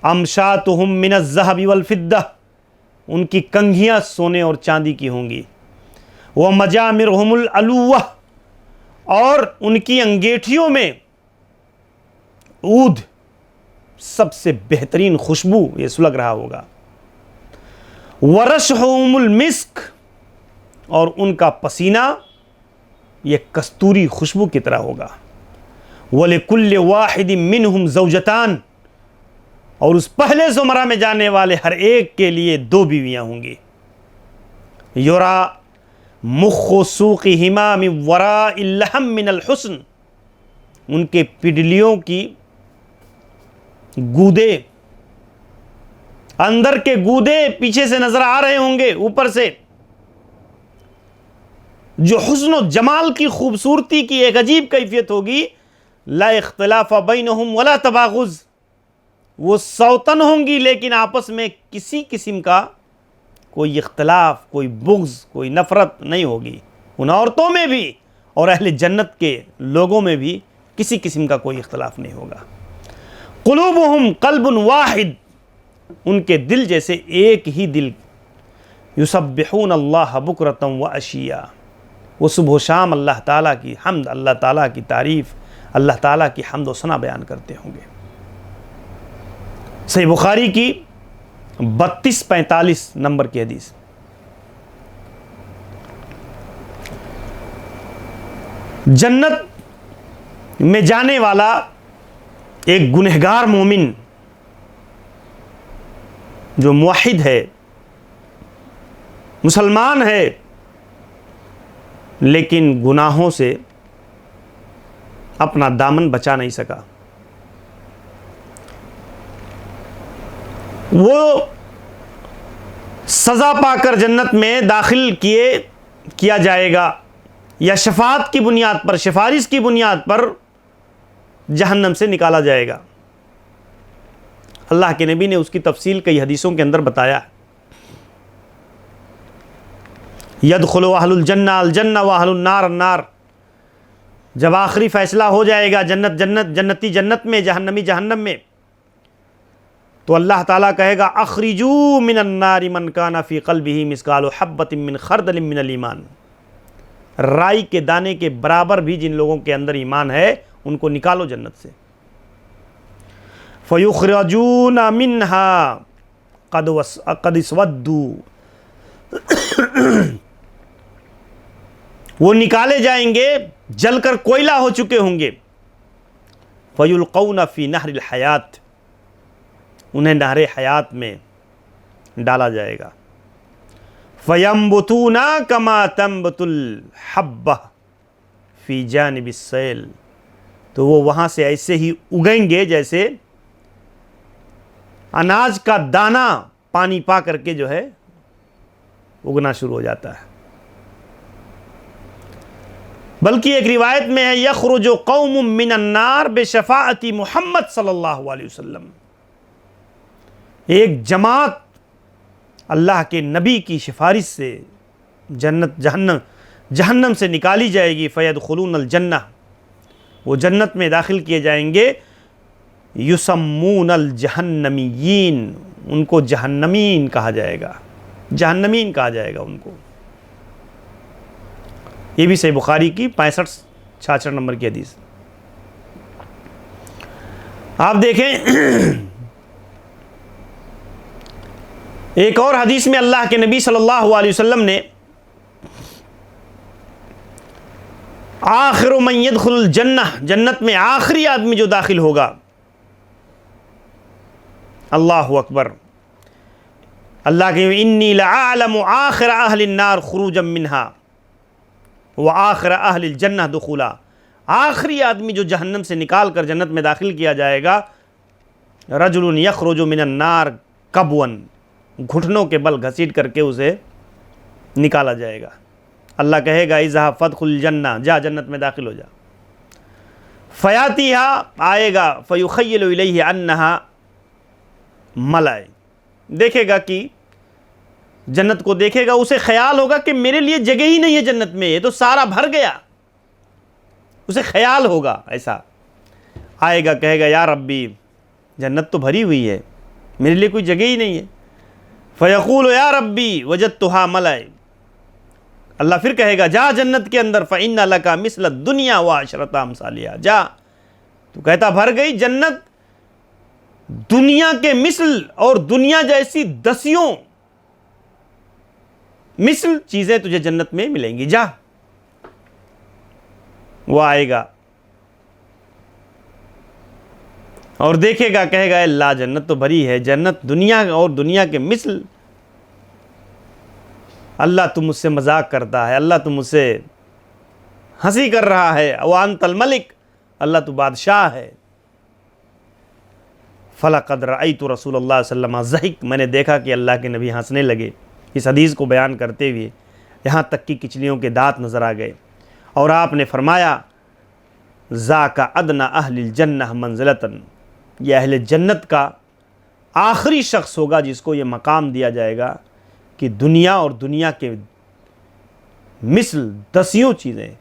अमशातुहुम मिनज़ ज़हबि वल फ़िद्दा, उनकी कंघियाँ सोने और चांदी की होंगी। व मजामिरहुमुल अलुवा, और उनकी अंगेठियों में ऊद, सबसे बेहतरीन खुशबू ये सुलग रहा होगा। वरशहुमुल मिस्क, और उनका पसीना ये कस्तूरी खुशबू की तरह होगा। वलिकुल्लि वाहिदिन मिनहुम ज़ौजतान, और उस पहले ज़ुमरा में जाने वाले हर एक के लिए 2 बीवियाँ होंगी। युरा मुख्खु सूक़िहिमा मिन वराइल लहम मिनल हुस्न, उनके पिडलियों की गूदे, अंदर के गूदे पीछे से नजर आ रहे होंगे, ऊपर से जो हुस्न और जमाल की खूबसूरती की एक अजीब कैफियत होगी। ला इख्तिलाफ बैनहुम वला तबागुज, वो सौतन होंगी लेकिन आपस में किसी किस्म का कोई इख्तिलाफ, कोई बुग़्ज़, कोई नफ़रत नहीं होगी। उन औरतों में भी और अहले जन्नत के लोगों में भी किसी किस्म का कोई इख्तिलाफ नहीं होगा। क़ुलूबुहुम क़ल्बुन वाहिद, उनके दिल जैसे एक ही दिल। युसब्बिहून अल्लाह बुकरतम व अशिया, वो सुबह शाम अल्लाह ताला की हम्द, अल्लाह ताला की तारीफ़, अल्लाह ताला की हम्द व सना बयान करते होंगे। सही बुखारी की 3245 नंबर की हदीस। जन्नत में जाने वाला एक गुनहगार मोमिन जो मुवहिद है, मुसलमान है, लेकिन गुनाहों से अपना दामन बचा नहीं सका, वो सज़ा पाकर जन्नत में दाखिल किया जाएगा या शफाअत की बुनियाद पर, सिफारिश की बुनियाद पर जहन्नम से निकाला जाएगा। अल्लाह के नबी ने उसकी तफसील कई हदीसों के अंदर बताया। यदखुलु अहलुल जन्ना अल जन्ना व अहलुन नार अन नार, जब आखिरी फैसला हो जाएगा जन्नती जन्नत में, जहन्नमी जहन्नम में, तो अल्लाह ताला कहेगा अखरिजू मिनन नारि मन काना फी क़ल्बिही मिस्कालु हब्बतिन मिन खरदलिन मिनल ईमान, राई के दाने के बराबर भी जिन लोगों के अंदर ईमान है उनको निकालो जन्नत से। फ़युख़रजून मिन्हा क़द इस्वद्दू, वो निकाले जाएंगे जलकर कोयला हो चुके होंगे। फ़युल्क़ौना फ़ी नहरिल हयात, उन्हें नहरे हयात में डाला जाएगा। फ़यंबुतूना कमा तंबतुल हब्बा फ़ी जानिबिस सैल, तो वो वहाँ से ऐसे ही उगेंगे जैसे अनाज का दाना पानी पा करके जो है उगना शुरू हो जाता है। बल्कि एक रिवायत में है यख़रुजु क़ौमुम मिनन नार बिशफ़ाअति मुहम्मद सल्लल्लाहु अलैहि वसल्लम, एक जमात अल्लाह के नबी की सिफारिश से जहन्नम से निकाली जाएगी। फ़यदख़ुलूनल जन्नह, वो जन्नत में दाखिल किए जाएंगे। युसम्मूनल जहन्नमीयीन, उनको जहन्नमीन कहा जाएगा, जहन्नमीन कहा जाएगा उनको। ये भी सही बुखारी की 65-66 नंबर की हदीस। आप देखें एक और हदीस में अल्लाह के नबी सल्लल्लाहु अलैहि वसल्लम ने आखिर मन यदखुलुल जन्नह, जन्नत में आखिरी आदमी जो दाखिल होगा, अल्लाहु अकबर, अल्लाह के इन्नी लअअलमु आखिर अहलिन नार खुरूजम मिन्हा व आखिर अहलिल जन्नह दुखुला, आखिरी आदमी जो जहन्नम से निकाल कर जन्नत में दाखिल किया जाएगा, रजुलुन यखरुजु मिनन नार कबवन, घुटनों के बल घसीट करके उसे निकाला जाएगा। अल्लाह कहेगा इज़हा फदखुल जन्ना, जा जन्नत में दाखिल हो जा। फ़यातिहा, आएगा, फ़युख़य्यलु इलैहि अन्नहा मलाए, देखेगा कि जन्नत को देखेगा, उसे ख्याल होगा कि मेरे लिए जगह ही नहीं है जन्नत में, ये तो सारा भर गया, उसे ख्याल होगा ऐसा। आएगा कहेगा या रब्बी, जन्नत तो भरी हुई है, मेरे लिए कोई जगह ही नहीं है। फ़यक़ूलु या रब्बी वजदतुहा मलाए, अल्लाह फिर कहेगा जा जन्नत के अंदर, फ़इन्ना लका मिस्ल दुनिया व अशरता अमसालिहा, जा, तो कहता भर गई जन्नत, दुनिया के मिसल और दुनिया जैसी 10 मिसल चीजें तुझे जन्नत में मिलेंगी, जा। वो आएगा, और देखेगा, कहेगा अल्लाह जन्नत तो भरी है, जन्नत दुनिया और दुनिया के मिसल। अल्लाह तुम मुझसे मजाक करता है, अल्लाह तुम मुझसे हंसी कर रहा है। अवांतल मलिक, अल्लाह तू बादशाह है। फ़लक़द रअयतु रसूलुल्लाह सल्लल्लाहु अलैहि वसल्लम ज़हिक, मैंने देखा कि अल्लाह के नबी हंसने लगे। इस हदीस को बयान करते हुए यहाँ तक कि किचलियों के दांत नज़र आ गए। और आपने फरमाया ज़ाका अदना अहलिल जन्नह मंज़िलतन, यह अहले जन्नत का आखिरी शख्स होगा जिसको ये मकाम दिया जाएगा कि दुनिया और दुनिया के मिसल दसियों चीज़ें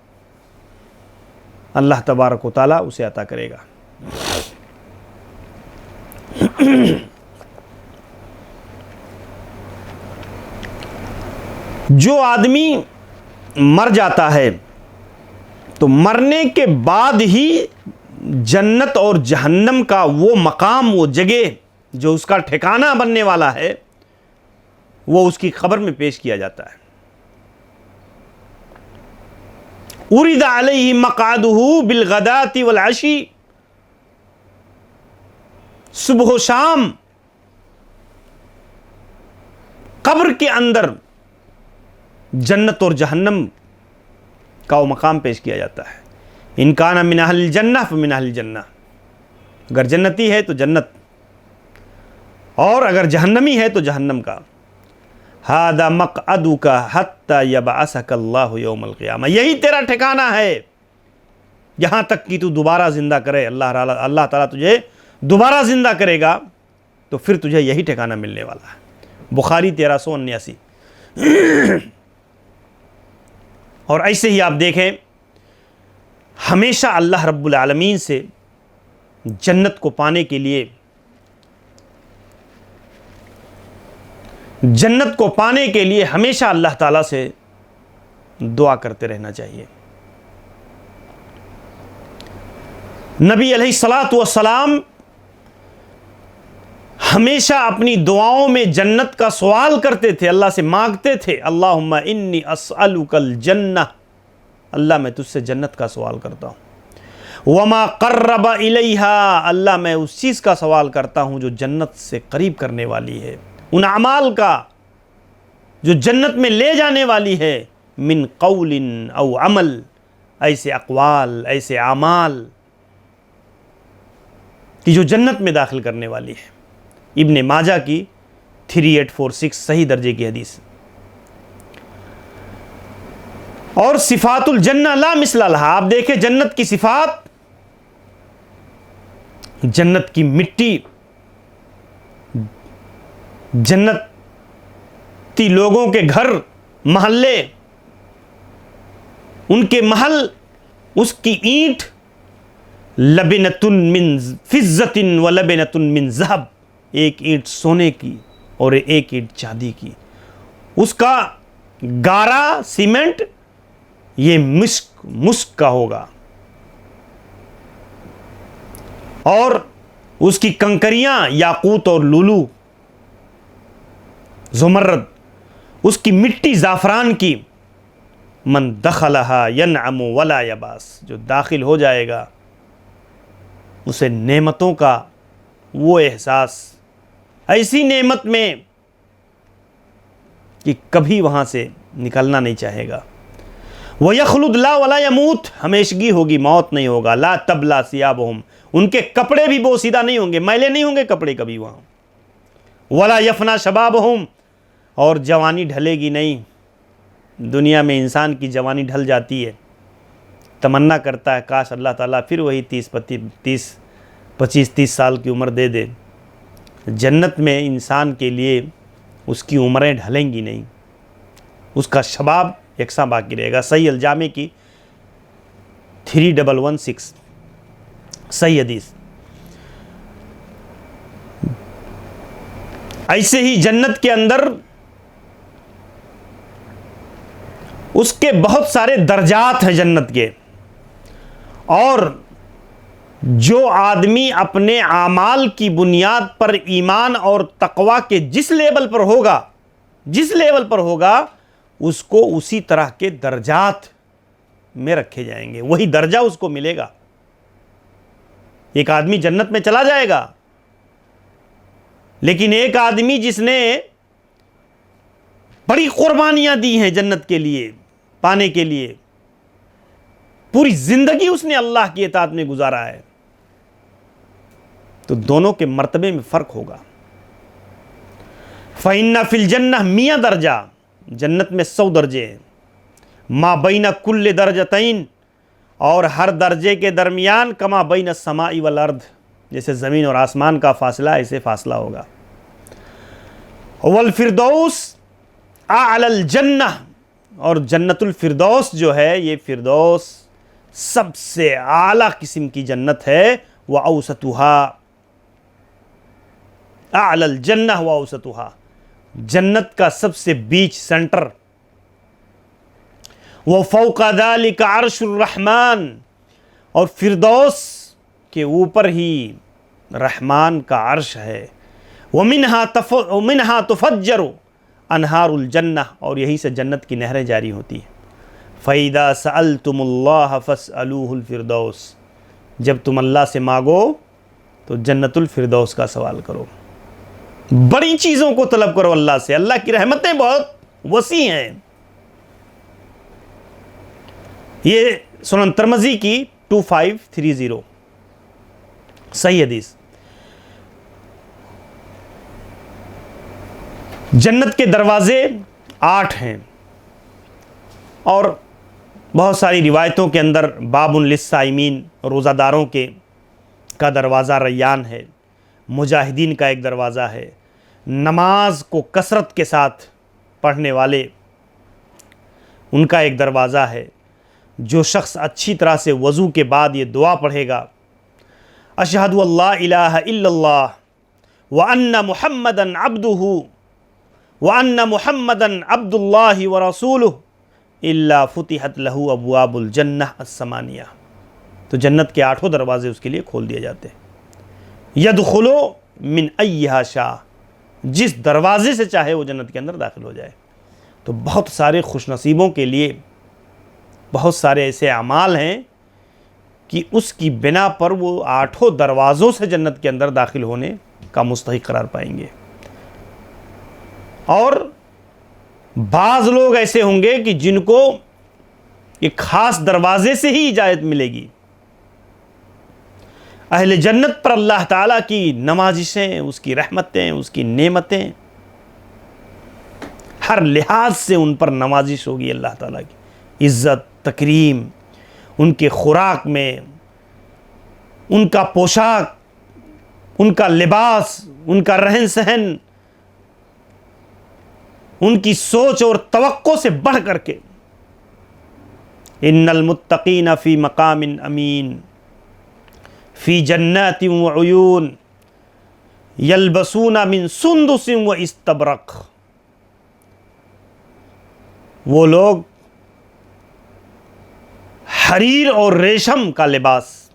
अल्लाह तबारक व तआला उसे अता करेगा। जो आदमी मर जाता है तो मरने के बाद ही जन्नत और जहन्नम का वो मकाम, वो जगह जो उसका ठिकाना बनने वाला है, वो उसकी खबर में पेश किया जाता है। उरिद अलैहि मक़अदुहु बिलग़दाति वल अशी, सुबह शाम कब्र के अंदर जन्नत और जहन्नम का वो मकाम पेश किया जाता है। इन काना मिन अहलिल जन्नह फमिन अहलिल जन्नह, अगर जन्नती है तो जन्नत, और अगर जहन्नमी है तो जहन्नम का। हादा मक़अदुका हत्ता यबअसकल्लाहु यौमल क़ियामा, यही तेरा ठिकाना है यहाँ तक कि तू दोबारा ज़िंदा करे। अल्लाह ताला तुझे दोबारा ज़िंदा करेगा तो फिर तुझे यही ठिकाना मिलने वाला है। बुखारी 1379। और ऐसे ही आप देखें, हमेशा अल्लाह रब्बुल आलमीन से जन्नत को पाने के लिए, जन्नत को पाने के लिए हमेशा अल्लाह ताला से दुआ करते रहना चाहिए। नबी अलैहिस्सलातु वस्सलाम हमेशा अपनी दुआओं में जन्नत का सवाल करते थे, अल्लाह से मांगते थे। अल्लाहुम्मा इन्नी अस्अलुकल जन्नह, अल्लाह मैं तुझसे जन्नत का सवाल करता हूँ। वमा क़र्रबा इलैहा, अल्लाह मैं उस चीज़ का सवाल करता हूँ जो जन्नत से करीब करने वाली है, उन अमाल का जो जन्नत में ले जाने वाली है। मिन क़ौलिन औ अमल, ऐसे अक़वाल, ऐसे आमाल कि जो जन्नत में दाखिल करने वाली है। इब्ने माजा की 3846 सही दर्जे की हदीस। और सिफातुल जन्नह ला मिसला लहा, आप देखें जन्नत की सिफात, जन्नत की मिट्टी, जन्नती लोगों के घर महल्ले, उनके महल, उसकी ईंट, लबिनतुन मिन फिज़्ज़तिन व लबिनतुन मिन ज़हब, एक ईंट सोने की और एक ईंट चांदी की, उसका गारा सीमेंट ये मुस्क का होगा, और उसकी कंकरियां याकूत और लुलू, ज़ुमर्रद, उसकी मिट्टी ज़ाफ़रान की। मन दखलहा यनअमु वला यबास, जो दाखिल हो जाएगा उसे नेमतों का वो एहसास, ऐसी नेमत में कि कभी वहाँ से निकलना नहीं चाहेगा। वह यखलुद ला वला यमूत, हमेशगी होगी, मौत नहीं होगा। ला तबला सियाबहुम, उनके कपड़े भी बोसीदा नहीं होंगे, मैले नहीं होंगे कपड़े कभी वहाँ। वला यफना शबाबहुम, और जवानी ढलेगी नहीं। दुनिया में इंसान की जवानी ढल जाती है, तमन्ना करता है काश अल्लाह ताला फिर वही 25-30 साल की उम्र दे दे। जन्नत में इंसान के लिए उसकी उम्रें ढलेंगी नहीं, उसका शबाब यकसा बाकी रहेगा। सही अलजामे की 3116 सही हदीस। ऐसे ही जन्नत के अंदर उसके बहुत सारे दर्जात हैं जन्नत के, और जो आदमी अपने आमाल की बुनियाद पर ईमान और तकवा के जिस लेवल पर होगा उसको उसी तरह के दर्जात में रखे जाएंगे, वही दर्जा उसको मिलेगा। एक आदमी जन्नत में चला जाएगा, लेकिन एक आदमी जिसने बड़ी कुर्बानियां दी हैं जन्नत के लिए पाने के लिए, पूरी जिंदगी उसने अल्लाह की इताअत में गुजारा है, तो दोनों के मर्तबे में फर्क होगा। फ़इन्ना फिल जन्नह 100 दर्जा, जन्नत में 100 दर्जे हैं। मा बैना कुल्ले दर्जतैन, और हर दर्जे के दरमियान कमा बैना समाई वल अर्द, जैसे ज़मीन और आसमान का फासला ऐसे फासला होगा। वल फिरदौस आलल जन्नह, और जन्नतुल फिरदौस जो है ये फिरदौस सबसे आला किस्म की जन्नत है। व औसतुहा आलल जन्नह व औसतुहा, जन्नत का सबसे बीच सेंटर। व फौका ज़ालिका अर्शुर रहमान, और फिरदौस के ऊपर ही रहमान का अर्श है। व मिन्हा तुफज्जरु अनहारुल जन्नह, और यहीं से जन्नत की नहरें जारी होती हैं। फ़इदा सअलतुमुल्लाह फ़स्अलूहुल फिरदौस, जब तुम अल्लाह से मांगो तो जन्नतुल फिरदौस का सवाल करो, बड़ी चीज़ों को तलब करो अल्लाह से, अल्लाह की रहमतें बहुत वसी हैं। ये सुनन तिरमिज़ी की 2530 सही हदीस। जन्नत के दरवाजे 8 हैं, और बहुत सारी रिवायतों के अंदर बाबुन लिस्साइमीन, रोज़ादारों के का दरवाज़ा रैयान है, मुजाहिदीन का एक दरवाज़ा है, नमाज को कसरत के साथ पढ़ने वाले उनका एक दरवाज़ा है। जो शख्स अच्छी तरह से वज़ू के बाद ये दुआ पढ़ेगा, अशहदु अल्ला इलाहा इल्लल्लाह व अन्ना मुहम्मदन अब्दुहु व अन्ना मुहम्मदन अब्दुल्लाहि व रसूलुहु इल्ला फुतिहत लहू अबवाबुल जन्नह अस्समानिया, तो जन्नत के 8 दरवाजे उसके लिए खोल दिए जाते हैं। यदखुलु मिन अय्यहा शाह, जिस दरवाजे से चाहे वो जन्नत के अंदर दाखिल हो जाए। तो बहुत सारे खुशनसीबों के लिए बहुत सारे ऐसे अमाल हैं कि उसकी बिना पर वो 8 दरवाज़ों से जन्नत के अंदर दाखिल होने का मुस्तहिक करार पाएंगे। और बाज़ लोग ऐसे होंगे कि जिनको एक ख़ास दरवाजे से ही इजाज़त मिलेगी। अहले जन्नत पर अल्लाह ताला की नवाजिशें, उसकी रहमतें, उसकी नेमतें, हर लिहाज से उन पर नवाजिश होगी अल्लाह ताला की इज़्ज़त तकरीम, उनके खुराक में, उनका पोशाक, उनका लिबास, उनका रहन सहन, उनकी सोच और तवक्को से बढ़ करके। इन्नल मुत्तकीन फ़ी मकामिन अमीन फ़ी जन्नातिन व उयून यल्बसूना मिन सुंदुसिन व इस्तबरक, वो लोग हरीर और रेशम का लिबास,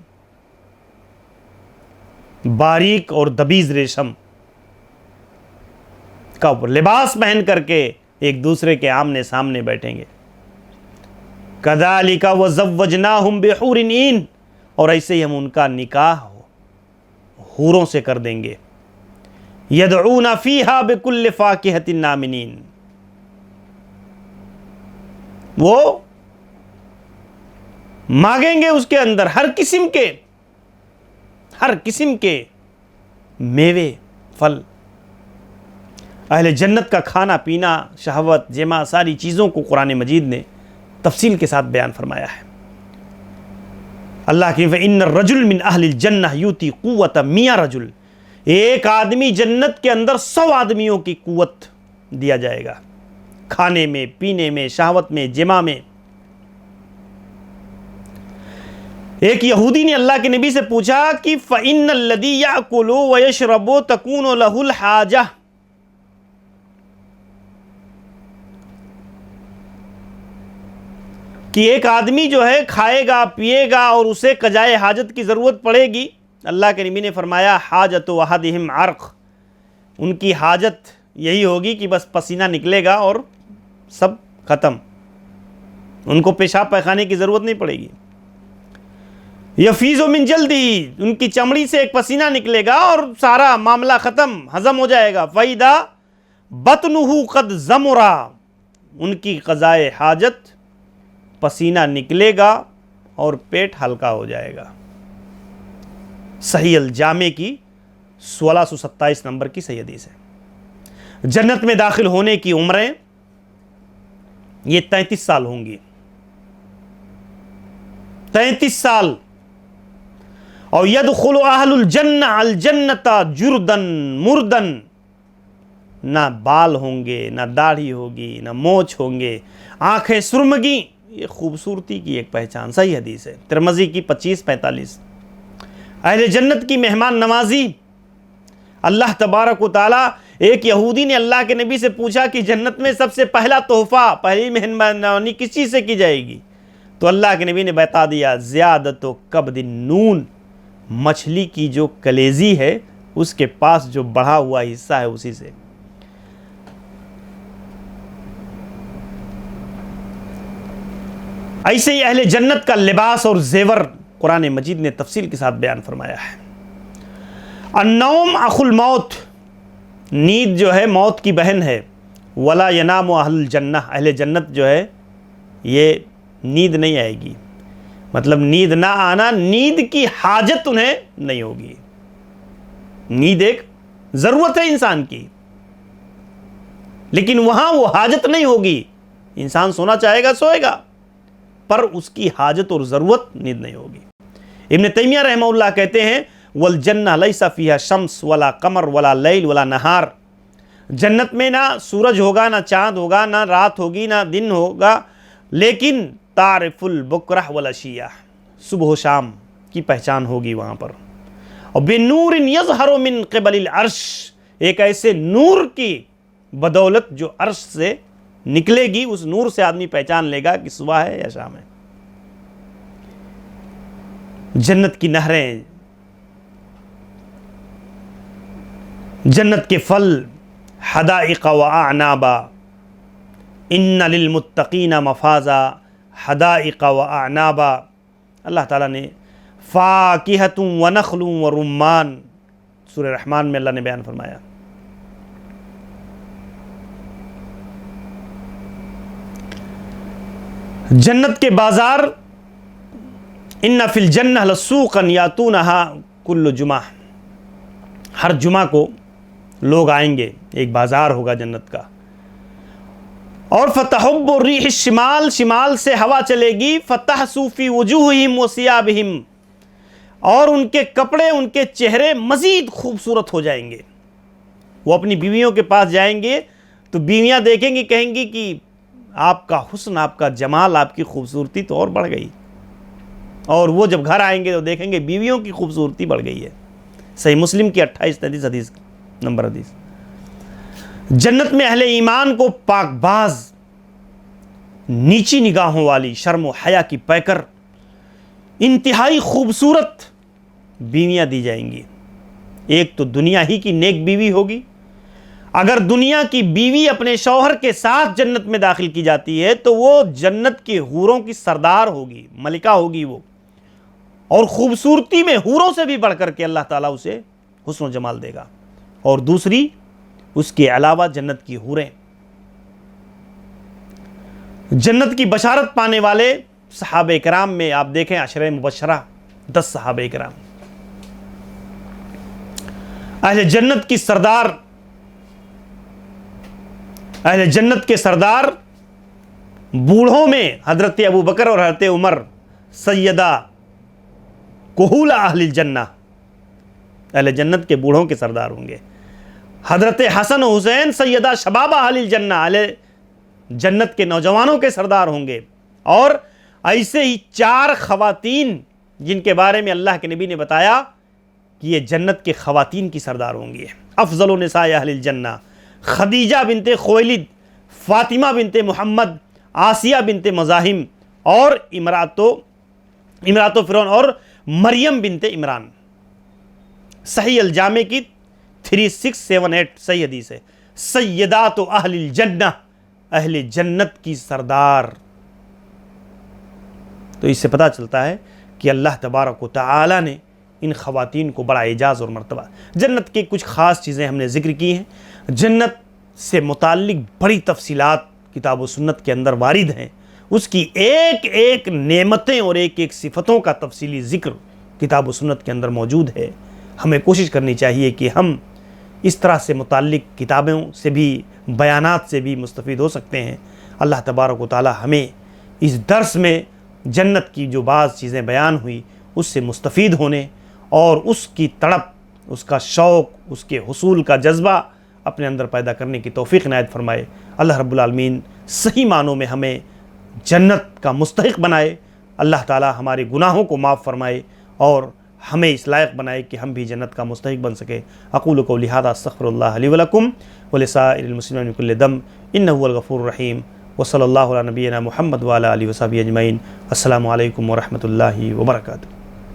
बारीक और दबीज रेशम का लिबास पहन करके एक दूसरे के आमने सामने बैठेंगे। कज़ालिका व ज़व्वजनाहुम बिहूरिन ईन, और ऐसे ही हम उनका निकाह हूरों से कर देंगे। यदऊना फ़ीहा बिकुल्लि फ़ाकिहतिन नामिनीन, वो मांगेंगे उसके अंदर हर किस्म के मेवे फल। अहले जन्नत का खाना पीना, शहवत, जमा, सारी चीज़ों को कुरान मजीद ने तफसील के साथ बयान फरमाया है। अल्लाह की इन्ना रजुल मिन अहलिल जन्नह यूती कुव्वत 100 रजुल, एक आदमी जन्नत के अंदर 100 आदमियों की कुव्वत दिया जाएगा, खाने में, पीने में, शहवत में, जमा में। एक यहूदी ने अल्लाह के नबी से पूछा कि फ़इन्नल लज़ी याकुलु व यशरबु तकूनु लहुल हाजा, कि एक आदमी जो है खाएगा पिएगा और उसे कजाए हाजत की ज़रूरत पड़ेगी। अल्लाह के नबी ने फरमाया हाजत वहदिहिम अर्क़, उनकी हाजत यही होगी कि बस पसीना निकलेगा और सब ख़त्म, उनको पेशाब पैखाने की ज़रूरत नहीं पड़ेगी। यफीज़ु मिन जल्दी, उनकी चमड़ी से एक पसीना निकलेगा और सारा मामला ख़त्म, हज़म हो जाएगा। फ़ैदा बतनुहु क़द ज़मुरा, उनकी क़ज़ाए हाजत, पसीना निकलेगा और पेट हल्का हो जाएगा। सही अल जामे की 1627 नंबर की सही हदीस है। जन्नत में दाखिल होने की उम्रें ये 33 साल होंगी, 33 साल। और यदखुलु अहलुल जन्नह अल जन्नता जुर्दन मुर्दन, ना बाल होंगे, ना दाढ़ी होगी, ना मोछ होंगे, आंखें सुरमगी। ये खूबसूरती की एक पहचान। सही हदीस है, तिरमिज़ी की 2545। अहले जन्नत की मेहमान नवाजी। अल्लाह तबारक व तआला, एक यहूदी ने अल्लाह के नबी से पूछा कि जन्नत में सबसे पहला तोहफा, पहली मेहमाननवाजी किस चीज़ से की जाएगी? तो अल्लाह के नबी ने बता दिया, ज़ियादतो कब्दिन नून, मछली की जो कलेजी है उसके पास जो बढ़ा हुआ हिस्सा है उसी से। ऐसे ही अहले जन्नत का लिबास और जेवर कुरान मजीद ने तफसील के साथ बयान फरमाया है। अन्नौम अखुल मौत, नींद जो है मौत की बहन है। वला यनाम अहलुल जन्नह, अहले जन्नत जो है ये नींद नहीं आएगी, मतलब नींद ना आना, नींद की हाजत उन्हें नहीं होगी। नींद एक ज़रूरत है इंसान की, लेकिन वहां वो हाजत नहीं होगी। इंसान सोना चाहेगा सोएगा, पर उसकी हाजत और ज़रूरत नींद नहीं होगी। इब्न तैमिया रहमहुल्लाह कहते हैं, वल जन्नह लैसा फीहा शम्स वला कमर वला लैल वला नहार, जन्नत में ना सूरज होगा, ना चाँद होगा, ना रात होगी, ना दिन होगा, लेकिन तारिफुल बुकरह वल अशिया, सुबह शाम की पहचान होगी वहाँ पर। और बिन्नूरिन यज़हरु मिन क़िबलिल अर्श, एक ऐसे नूर की बदौलत जो अर्श से निकलेगी, उस नूर से आदमी पहचान लेगा कि सुबह है या शाम है। जन्नत की नहरें, जन्नत के फल, हदाइक़ व अनाबा, इन्ना लिल मुत्तक़ीना मफ़ाज़ा हदाइक़ व अनाबा। अल्लाह ताला ने फ़ाकिहतुन व नख़लुन व रुम्मान, सूरह रहमान में अल्लाह ने बयान फरमाया। जन्नत के बाज़ार, इन्ना फ़िल जन्नह लसूक़न यातूनहा कुल्लु जुमा, हर जुमा को लोग आएंगे, एक बाज़ार होगा जन्नत का। और फ़तहुब्बु रिह शिमाल, शिमाल से हवा चलेगी, फ़तहसु फ़ी वुजूहिहिम व सियाबिहिम, और उनके कपड़े, उनके चेहरे मज़ीद खूबसूरत हो जाएंगे। वो अपनी बीवियों के पास जाएंगे तो बीवियां देखेंगी, कहेंगी कि आपका हुस्न, आपका जमाल, आपकी खूबसूरती तो और बढ़ गई। और वो जब घर आएंगे तो देखेंगे बीवियों की खूबसूरती बढ़ गई है। सही मुस्लिम की 28 हदीस नंबर हदीस। जन्नत में अहले ईमान को पाकबाज, नीची निगाहों वाली, शर्म व हया की पैकर, इंतहाई खूबसूरत बीवियां दी जाएंगी। एक तो दुनिया ही की नेक बीवी होगी। अगर दुनिया की बीवी अपने शौहर के साथ जन्नत में दाखिल की जाती है तो वो जन्नत के हूरों की सरदार होगी, मलिका होगी वो, और खूबसूरती में हूरों से भी बढ़कर के अल्लाह ताला उसे हुस्न जमाल देगा। और दूसरी, उसके अलावा जन्नत की हूरें, जन्नत की बशारत पाने वाले सहाबे किराम में आप देखें, अशरे मुबशरा 10 सहाबे किराम, अहले जन्नत की सरदार, अहले जन्नत के सरदार बूढ़ों में हजरत अबू बकर और हजरत उमर, सैयदा कुहूला अहलिल जन्नह, अहले जन्नत के बूढ़ों के सरदार होंगे। हजरत हसन हुसैन सैयदा शबाबा अहलिल जन्नह, अहले जन्नत के नौजवानों के सरदार होंगे। और ऐसे ही 4 खवातीन जिनके बारे में अल्लाह के नबी ने बताया कि ये जन्नत के खवातीन की सरदार होंगी। अफजलु निसाए अहलिल जन्नह, खदीजा बिनते खुवैलिद, फातिमा बिनते मोहम्मद, आसिया बिनते मज़ाहिम, और इमरातो फ़िरौन, और मरियम बिनते इमरान। सही अल जामे की 3678 सही हदीस है। सय्यदातो अहलिल जन्नह, अहले जन्नत की सरदार। तो इससे पता चलता है कि अल्लाह तबारक व तआला ने इन ख़वातीन को बड़ा एजाज़ और मर्तबा। जन्नत की कुछ ख़ास चीज़ें हमने ज़िक्र की हैं। जन्नत से मुताल्लिक़ बड़ी तफसीलात किताब व सुन्नत के अंदर वारिद हैं। उसकी एक एक नेमतें और एक एक सिफ़तों का तफसीली ज़िक्र किताब व सुन्नत के अंदर मौजूद है। हमें कोशिश करनी चाहिए कि हम इस तरह से मुताल्लिक़ किताबों से भी, बयानात से भी मुस्तफ़ीद हो सकते हैं। अल्लाह तबारक व तआला हमें इस दर्स में जन्नत की जो बाज़ चीज़ें बयान हुई उससे मुस्तफ़ीद होने और उसकी तड़प, उसका शौक़, उसके हुसूल का जज्बा अपने अंदर पैदा करने की तौफ़ीक़ इनायत फ़रमाए। अल्लाह रब्बुल आलमीन सही मानों में हमें जन्नत का मुस्तहिक़ बनाए। अल्लाह ताला हमारे गुनाहों को माफ़ फ़रमाए और हमें इस लायक बनाए कि हम भी जन्नत का मुस्तहिक़ बन सके। अक़ूलु क़ौली हाज़ा अस्तग़फ़िरुल्लाह लि व लकुम व लिसाइरिल मुस्लिमीन मिन कुल्लि दम इन्नहु हुवल गफ़ूरुर रहीम व सल्लल्लाहु अला नबिय्यिना मुहम्मद व अला आलिहि व सहबिहि अजमईन। अस्सलामु अलैकुम व रहमतुल्लाहि व बरकातुहू।